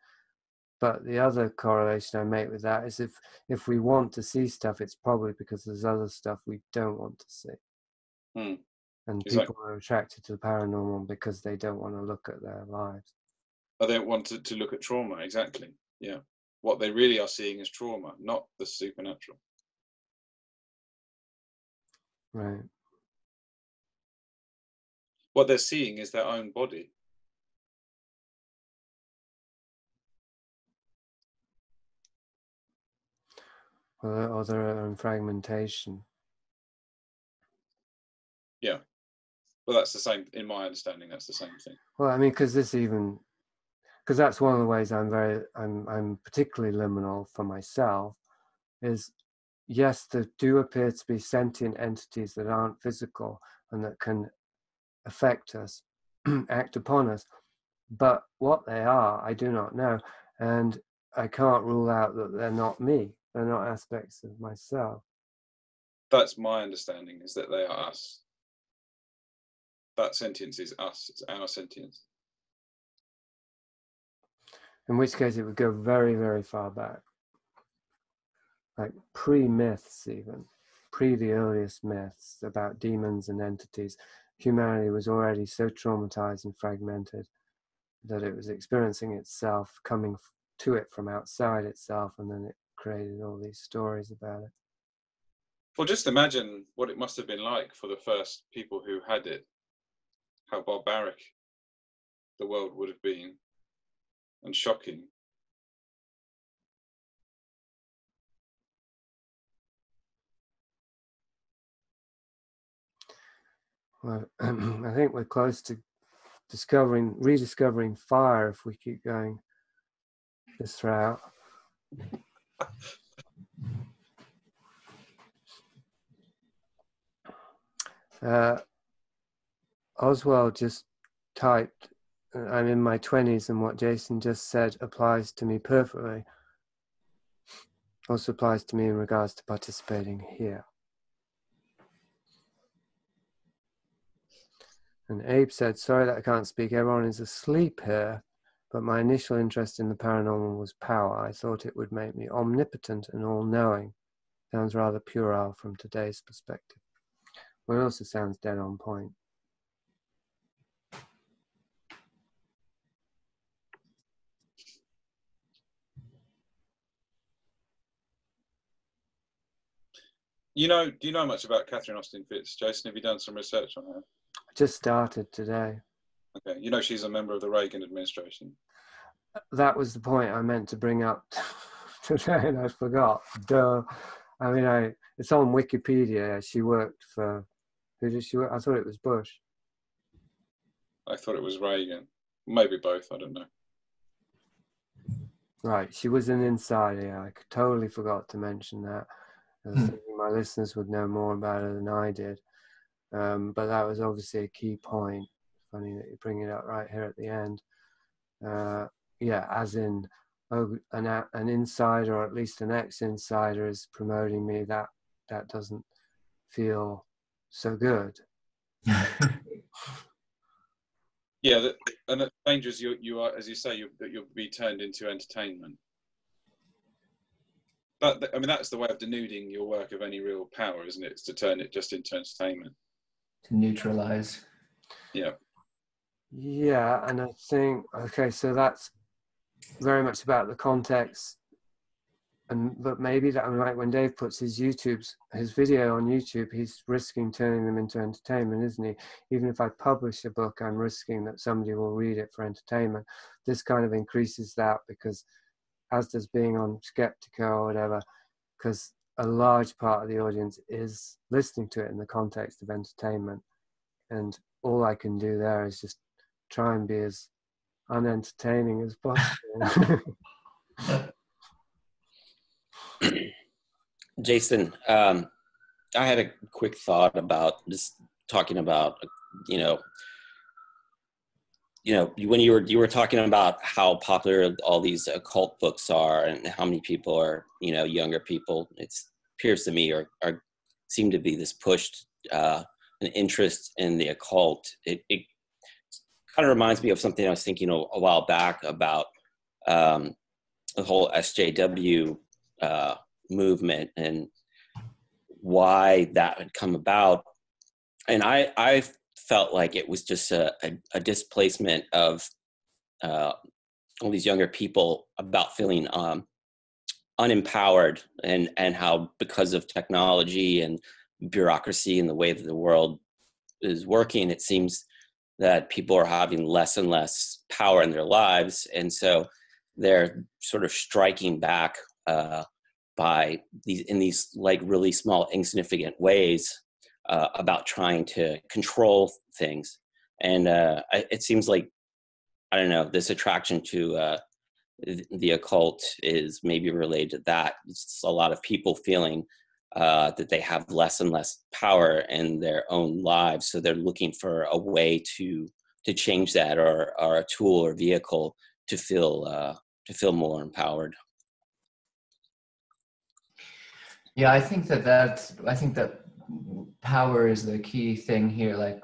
But the other correlation I make with that is if we want to see stuff, it's probably because there's other stuff we don't want to see. Mm. And Exactly. people are attracted to the paranormal because they don't want to look at their lives. They don't want to look at trauma, exactly. Yeah. What they really are seeing is trauma, not the supernatural. Right. What they're seeing is their own body. Or their own fragmentation. Yeah. Well, that's the same, in my understanding, that's the same thing. Well, I mean, because that's one of the ways I'm particularly liminal for myself, is yes, there do appear to be sentient entities that aren't physical and that can affect us, act upon us, but what they are, I do not know, and I can't rule out that they're not me. They're not aspects of myself. That's my understanding, is that they are us. That sentience is us, it's our sentience. In which case it would go very, very far back. Like pre-myths even, pre the earliest myths about demons and entities. Humanity was already so traumatized and fragmented that it was experiencing itself, coming to it from outside itself, and then it created all these stories about it. Well, just imagine what it must have been like for the first people who had it, how barbaric the world would have been, and shocking. Well, I think we're close to rediscovering fire if we keep going this route. Oswald just typed, I'm in my 20s, and what Jason just said applies to me perfectly. Also applies to me in regards to participating here. And Abe said, sorry that I can't speak, everyone is asleep here, but my initial interest in the paranormal was power. I thought it would make me omnipotent and all-knowing. Sounds rather puerile from today's perspective. Well, it also sounds dead on point. Do you know much about Catherine Austin Fitz, Jason? Have you done some research on her? I just started today. Okay, she's a member of the Reagan administration. That was the point I meant to bring up today, and I forgot. Duh. I mean, it's on Wikipedia. She worked for, who did she work? I thought it was Bush. I thought it was Reagan. Maybe both, I don't know. Right, she was an insider. Yeah, I totally forgot to mention that. I was thinking my listeners would know more about her than I did. But that was obviously a key point. Funny that you bring it up right here at the end. Yeah, as in an insider, or at least an ex-insider, is promoting me. That doesn't feel so good. Yeah, and the danger is you are, as you say, that you'll be turned into entertainment. But I mean, that's the way of denuding your work of any real power, isn't it? It's to turn it just into entertainment. To neutralize. Yeah. Yeah, and I think, okay, so that's very much about the context. But maybe that, I mean, like when Dave puts his video on YouTube, he's risking turning them into entertainment, isn't he? Even if I publish a book, I'm risking that somebody will read it for entertainment. This kind of increases that, because as does being on Skeptica or whatever, because a large part of the audience is listening to it in the context of entertainment. And all I can do there is just try and be as unentertaining as possible. Jason, I had a quick thought about just talking about, when you were talking about how popular all these occult books are and how many people are, younger people, it appears to me are seem to be this pushed an interest in the occult. It kind of reminds me of something I was thinking a while back about the whole SJW movement and why that had come about. And I felt like it was just a displacement of all these younger people about feeling unempowered, and how because of technology and bureaucracy and the way that the world is working, it seems that people are having less and less power in their lives. And so they're sort of striking back by these like really small, insignificant ways about trying to control things. And it seems like, I don't know, this attraction to the occult is maybe related to that. It's a lot of people feeling that they have less and less power in their own lives, so they're looking for a way to change that, or a tool or vehicle to feel more empowered. Yeah, I think that power is the key thing here. Like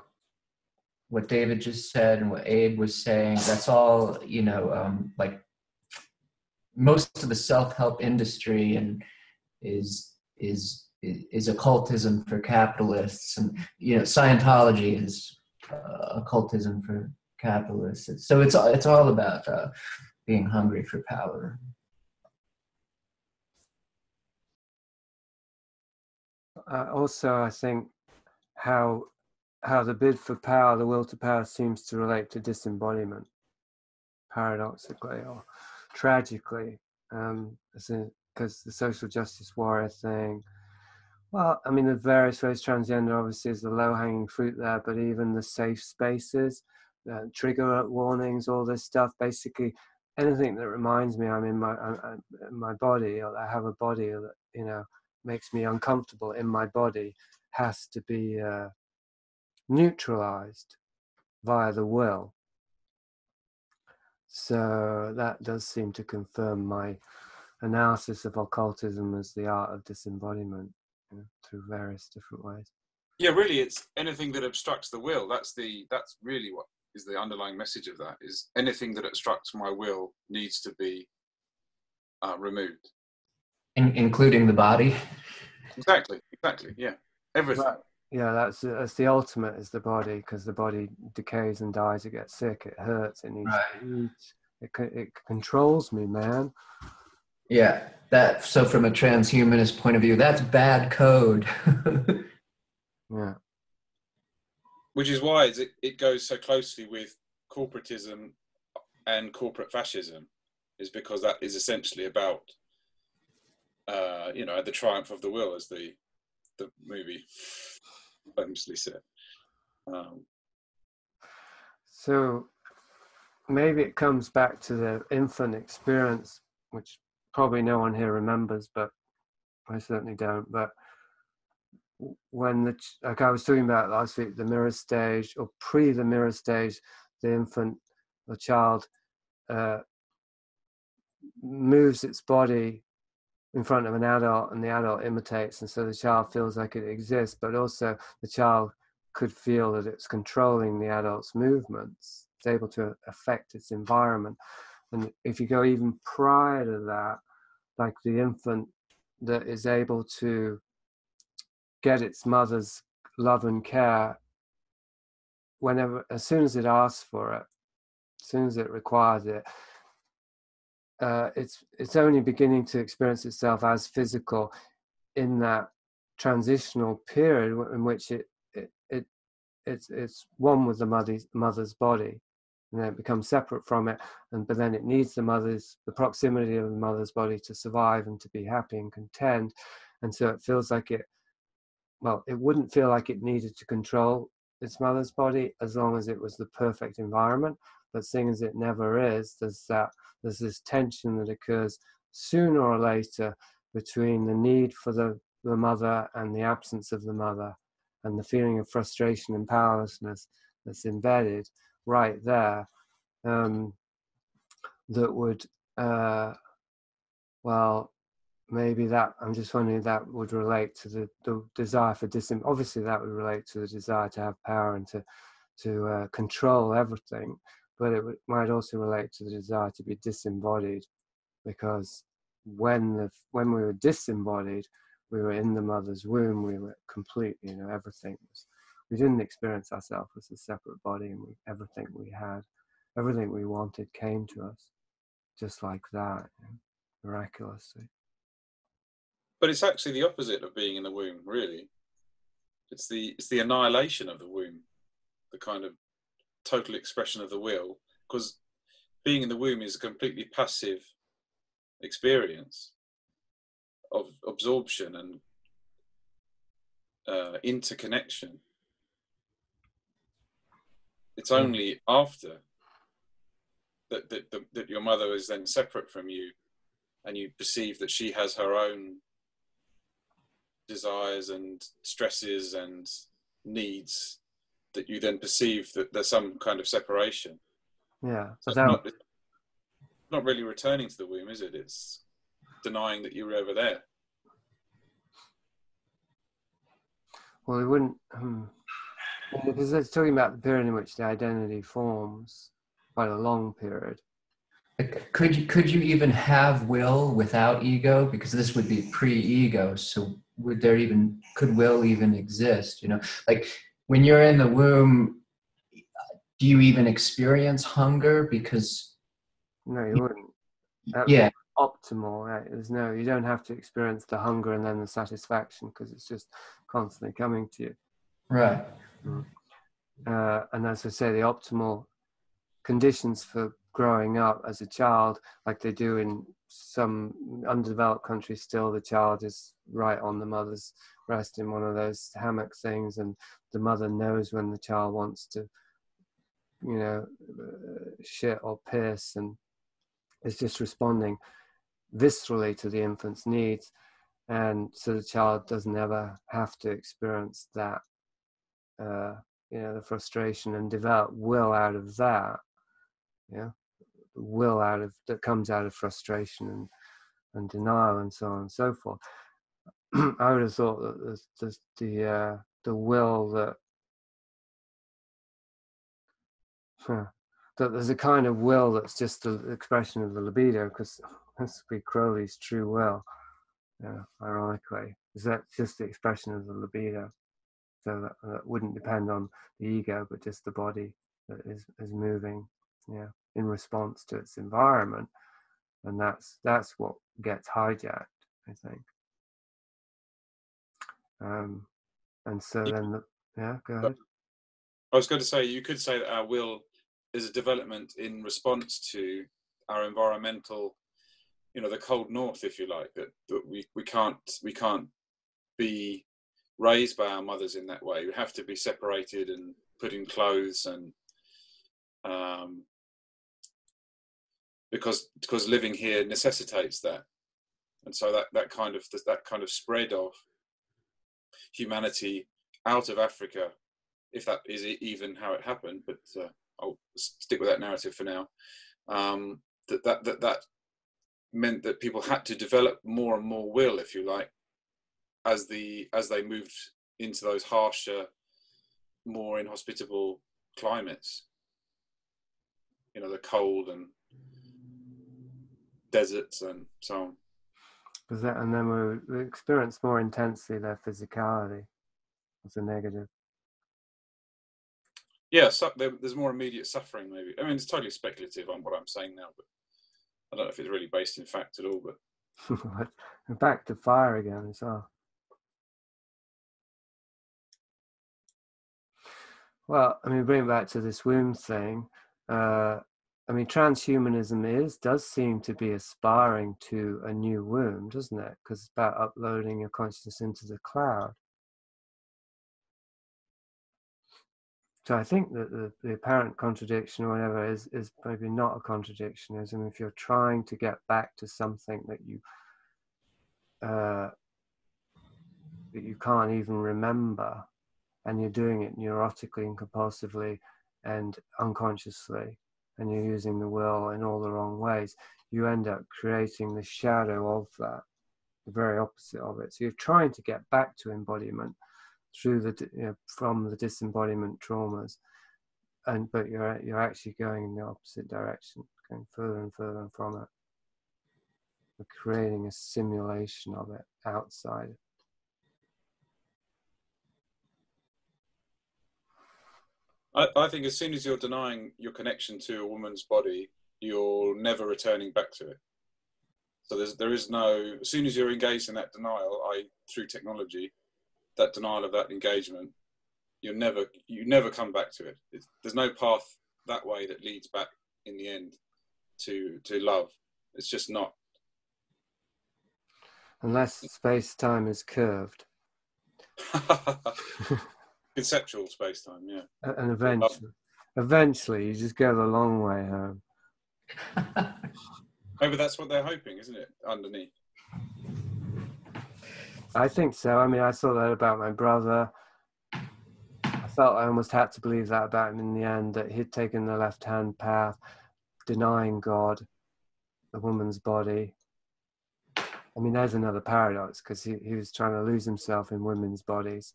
what David just said and what Abe was saying, that's all, like most of the self-help industry and is occultism for capitalists, and Scientology is occultism for capitalists. So it's all about being hungry for power. Also, I think how the bid for power, the will to power, seems to relate to disembodiment, paradoxically or tragically, because the social justice warrior thing. Well, I mean, the various ways transgender obviously is the low-hanging fruit there, but even the safe spaces, trigger warnings, all this stuff, basically anything that reminds me I'm in my body, or I have a body that makes me uncomfortable in my body, has to be neutralized via the will. So that does seem to confirm my analysis of occultism as the art of disembodiment, through various different ways. Yeah, really, it's anything that obstructs the will. That's really what is the underlying message of that, is anything that obstructs my will needs to be removed. Including the body? Exactly, yeah. Everything. Right. Yeah, that's the ultimate, is the body, because the body decays and dies, it gets sick, it hurts, it needs to eat. It controls me, man. Yeah, so from a transhumanist point of view, that's bad code. Yeah. Which is why it goes so closely with corporatism and corporate fascism, is because that is essentially about, the triumph of the will, as the movie famously said. So maybe it comes back to the infant experience, which probably no one here remembers, but I certainly don't. But when like I was talking about last week, the mirror stage, or pre the mirror stage, the infant, the child moves its body in front of an adult, and the adult imitates, and so the child feels like it exists, but also the child could feel that it's controlling the adult's movements. It's able to affect its environment. And if you go even prior to that, like the infant that is able to get its mother's love and care as soon as it asks for it, as soon as it requires it, it's only beginning to experience itself as physical in that transitional period in which it's one with the mother's body, and then it becomes separate from it, but then it needs the proximity of the mother's body to survive and to be happy and content. And so it feels like it wouldn't feel like it needed to control its mother's body as long as it was the perfect environment. But seeing as it never is, there's this tension that occurs sooner or later between the need for the mother and the absence of the mother, and the feeling of frustration and powerlessness that's embedded right there. that would, well, maybe that, I'm just wondering if that would relate to the desire for obviously that would relate to the desire to have power and to control everything, but it might also relate to the desire to be disembodied, because when we were disembodied, we were in the mother's womb, we were completely, everything was, we didn't experience ourselves as a separate body, and everything we had, everything we wanted came to us just like that, miraculously. But it's actually the opposite of being in the womb, really. It's the annihilation of the womb, the kind of total expression of the will, because being in the womb is a completely passive experience of absorption and interconnection. It's only after that your mother is then separate from you, and you perceive that she has her own desires and stresses and needs, that you then perceive that there's some kind of separation. Yeah, so it's not really returning to the womb, is it? It's denying that you were ever there. Well, we wouldn't, because it's talking about the period in which the identity forms, quite a long period. Could you even have will without ego? Because this would be pre-ego. So could will even exist? Like when you're in the womb, do you even experience hunger? Because no, you wouldn't. That's optimal, right? You don't have to experience the hunger and then the satisfaction, because it's just constantly coming to you. Right. And as I say, the optimal conditions for growing up as a child, like they do in some undeveloped countries still, the child is right on the mother's breast in one of those hammock things, and the mother knows when the child wants to, shit or piss, and is just responding viscerally to the infant's needs. And so the child doesn't ever have to experience that, the frustration, and develop will out of that. Will that comes out of frustration and denial and so on and so forth. I would have thought that there's the will that there's a kind of will that's just the expression of the libido, because this would be Crowley's true will, ironically. Is that just the expression of the libido? So that wouldn't depend on the ego, but just the body that is moving, in response to its environment, and that's what gets hijacked, I think. And so then, go ahead. I was going to say, you could say that our will is a development in response to our environmental, the cold north, if you like, that we can't be raised by our mothers in that way. We have to be separated and put in clothes, and because living here necessitates that. And so that kind of spread of humanity out of Africa, if that is even how it happened, but I'll stick with that narrative for now. That meant that people had to develop more and more will, if you like, as they moved into those harsher, more inhospitable climates. The cold and deserts and so on. And then we experience more intensely their physicality as a negative. Yeah, so there's more immediate suffering, maybe. I mean, it's totally speculative on what I'm saying now, but I don't know if it's really based in fact at all. But back to fire again as well. Well, I mean, bring it back to this womb thing. I mean, transhumanism does seem to be aspiring to a new womb, doesn't it? Because it's about uploading your consciousness into the cloud. So I think that the apparent contradiction or whatever is maybe not a contradiction. Is, I mean, if you're trying to get back to something that you can't even remember, and you're doing it neurotically and compulsively and unconsciously, and you're using the will in all the wrong ways, you end up creating the shadow of that, the very opposite of it. So you're trying to get back to embodiment through from the disembodiment traumas, but you're actually going in the opposite direction, going further and further from it. You're creating a simulation of it outside. I think as soon as you're denying your connection to a woman's body, you're never returning back to it. So there is no, as soon as you're engaged in that denial, through technology, that denial of that engagement, you never come back to it. There's no path that way that leads back in the end to love. It's just not. Unless space-time is curved. Conceptual space-time, yeah. And eventually you just go the long way home. Maybe that's what they're hoping, isn't it, underneath? I think so. I mean, I thought that about my brother. I felt I almost had to believe that about him in the end, that he'd taken the left-hand path, denying God, the woman's body. I mean, there's another paradox, because he was trying to lose himself in women's bodies.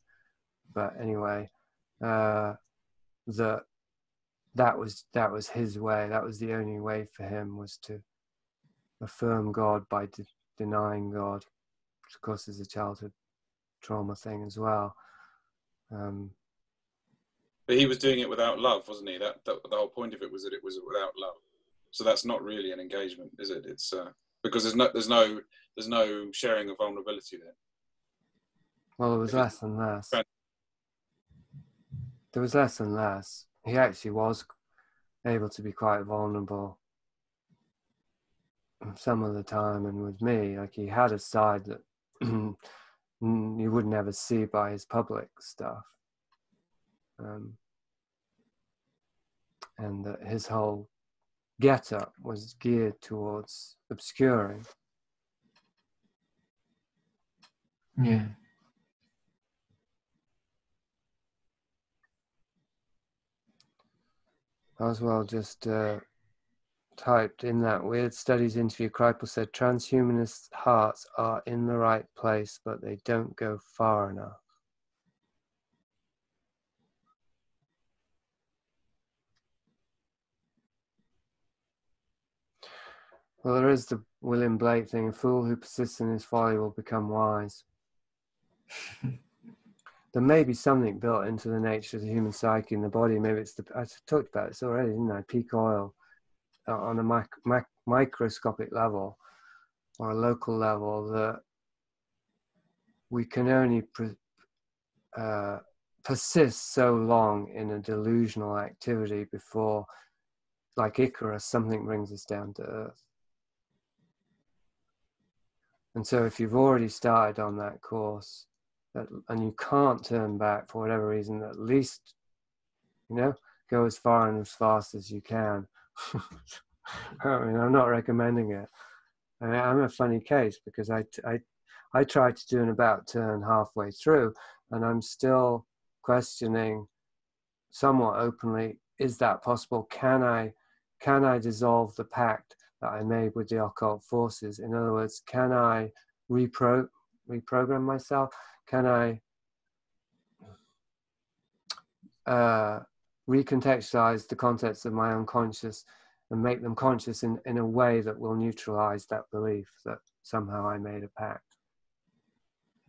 But anyway, that was his way. That was the only way for him, was to affirm God by denying God, which of course is a childhood trauma thing as well. But he was doing it without love, wasn't he? That the whole point of it was that it was without love. So that's not really an engagement, is it? It's because there's no sharing of vulnerability there. Well, there was less and less. There was less and less. He actually was able to be quite vulnerable some of the time, and with me, like, he had a side that you would never see by his public stuff, and that his whole get-up was geared towards obscuring. Yeah. Oswald just typed in that weird studies interview. Kripal said transhumanist hearts are in the right place, but they don't go far enough. Well, there is the William Blake thing: a fool who persists in his folly will become wise. There may be something built into the nature of the human psyche and the body. Maybe it's I talked about this already, didn't I? Peak oil on a microscopic level or a local level, that we can only persist so long in a delusional activity before, like Icarus, something brings us down to earth. And so if you've already started on that course, and you can't turn back for whatever reason, at least, go as far and as fast as you can. I mean, I'm not recommending it. I mean, I'm a funny case, because I tried to do an about turn halfway through, and I'm still questioning somewhat openly, is that possible? Can I dissolve the pact that I made with the occult forces? In other words, can I reprogram myself? Can I recontextualize the contents of my unconscious and make them conscious in a way that will neutralize that belief that somehow I made a pact?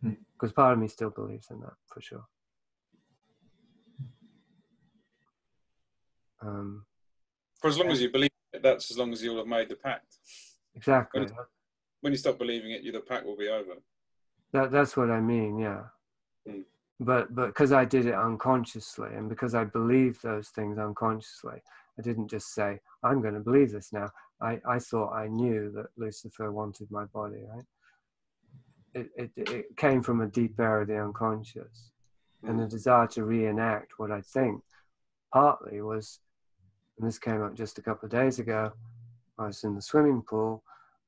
Because part of me still believes in that, for sure. For as long as you believe it, that's as long as you'll have made the pact. Exactly. When you stop believing it, the pact will be over. That's what I mean, yeah. But because I did it unconsciously, and because I believed those things unconsciously, I didn't just say, I'm going to believe this now. I thought I knew that Lucifer wanted my body, right? It came from a deep area of the unconscious, and the desire to reenact what I think partly was, and this came up just a couple of days ago. I was in the swimming pool.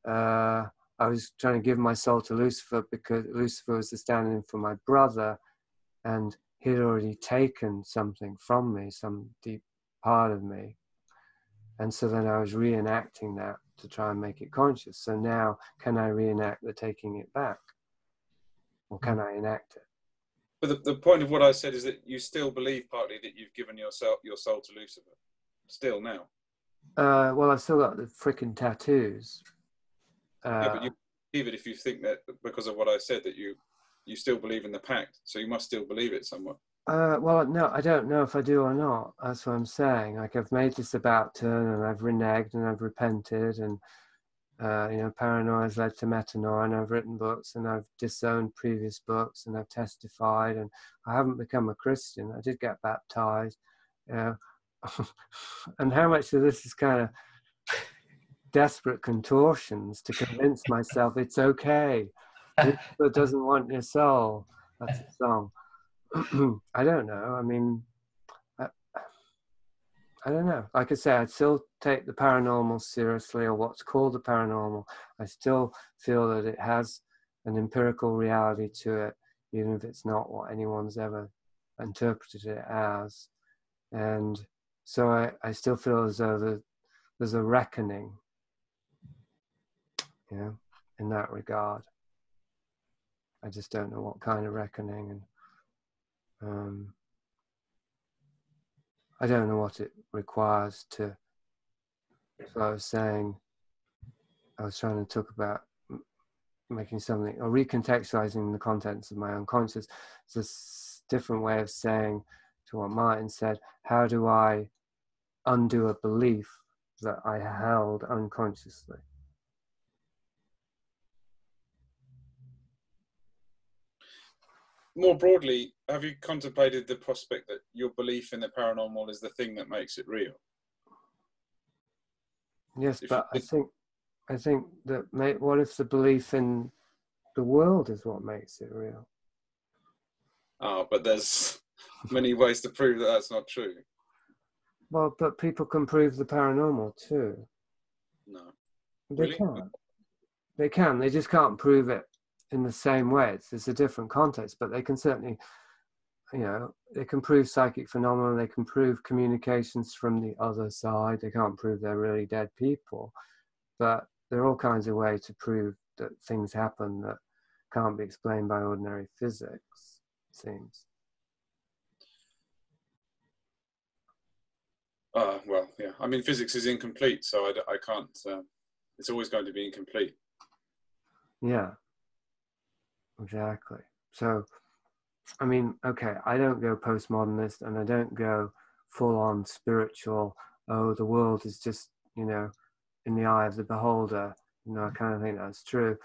I was trying to give my soul to Lucifer, because Lucifer was the stand-in for my brother, and he'd already taken something from me, some deep part of me. And so then I was reenacting that to try and make it conscious. So now, can I reenact the taking it back? Or can I enact it? But the point of what I said is that you still believe partly that you've given your soul to Lucifer. Still now. Well, I've still got the freaking tattoos. Yeah, but you believe it if you think that, because of what I said, that you still believe in the pact. So you must still believe it somewhat. Well, no, I don't know if I do or not. That's what I'm saying. Like, I've made this about turn, and I've reneged, and I've repented, and paranoia has led to metanoia, and I've written books, and I've disowned previous books, and I've testified, and I haven't become a Christian. I did get baptized, and how much of this is kind of desperate contortions to convince myself it's okay. Lucifer doesn't want your soul. That's a song. I don't know. I mean, I don't know. Like I say, I still take the paranormal seriously, or what's called the paranormal. I still feel that it has an empirical reality to it, even if it's not what anyone's ever interpreted it as. And so I still feel as though there's a reckoning, in that regard. I just don't know what kind of reckoning, and I don't know what it requires to. So I was saying, I was trying to talk about making something, or recontextualizing the contents of my unconscious. It's a different way of saying to what Martin said, how do I undo a belief that I held unconsciously? More broadly, have you contemplated the prospect that your belief in the paranormal is the thing that makes it real? Yes, but I think that what if the belief in the world is what makes it real? Oh, but there's many ways to prove that that's not true. Well, but people can prove the paranormal too. No. They Really? can. They can. They just can't prove it in the same way. It's a different context, but they can certainly, they can prove psychic phenomena. They can prove communications from the other side. They can't prove they're really dead people, but there are all kinds of ways to prove that things happen that can't be explained by ordinary physics, it seems. Well, yeah. I mean, physics is incomplete, so I can't. It's always going to be incomplete. Yeah, exactly. So, I mean, okay, I don't go postmodernist, and I don't go full-on spiritual. Oh, the world is just, in the eye of the beholder. I kind of think that's true.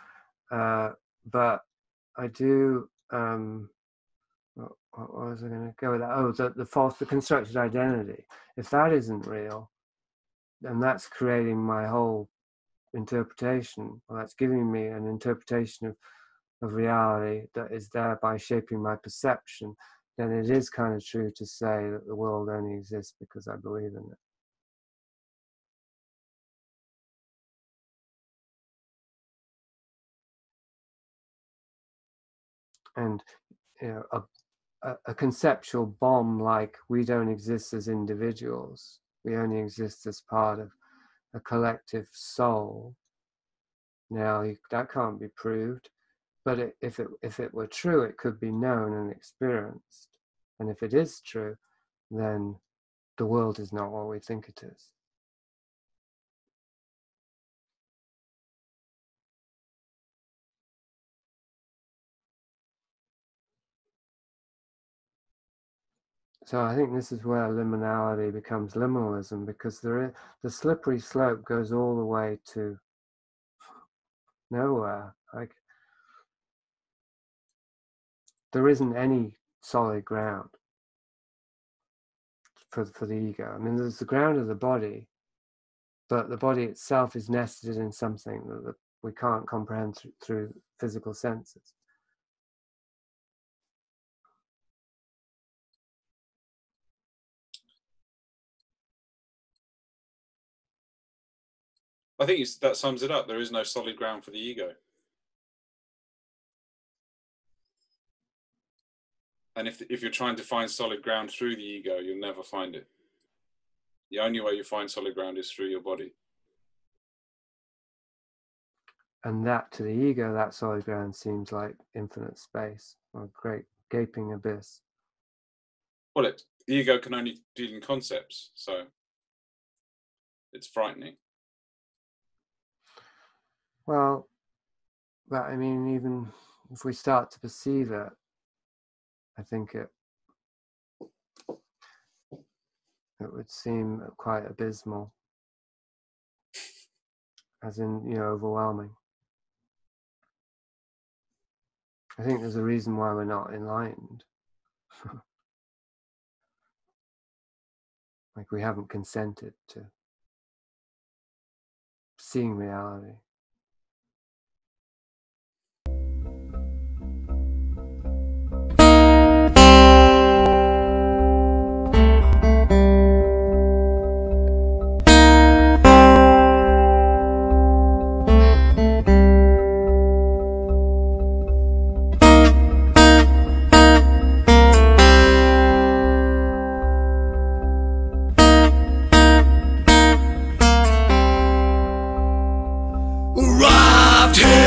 But I do. What was I going to go with that? Oh, the constructed identity. If that isn't real, then that's creating my whole interpretation. Well, that's giving me an interpretation of reality that is thereby shaping my perception. Then it is kind of true to say that the world only exists because I believe in it. And a conceptual bomb like we don't exist as individuals, we only exist as part of a collective soul. Now that can't be proved, but if it were true, it could be known and experienced. And if it is true, then the world is not what we think it is. So I think this is where liminality becomes liminalism, because the slippery slope goes all the way to nowhere. Like, there isn't any solid ground for the ego. I mean, there's the ground of the body, but the body itself is nested in something that we can't comprehend through physical senses. I think that sums it up. There is no solid ground for the ego. And if you're trying to find solid ground through the ego, you'll never find it. The only way you find solid ground is through your body. And that, to the ego, that solid ground seems like infinite space, or a great gaping abyss. Well, the ego can only deal in concepts, so it's frightening. Well, but I mean, even if we start to perceive it, I think it would seem quite abysmal, as in, you know, overwhelming. I think there's a reason why we're not enlightened. Like, we haven't consented to seeing reality. Arrived here.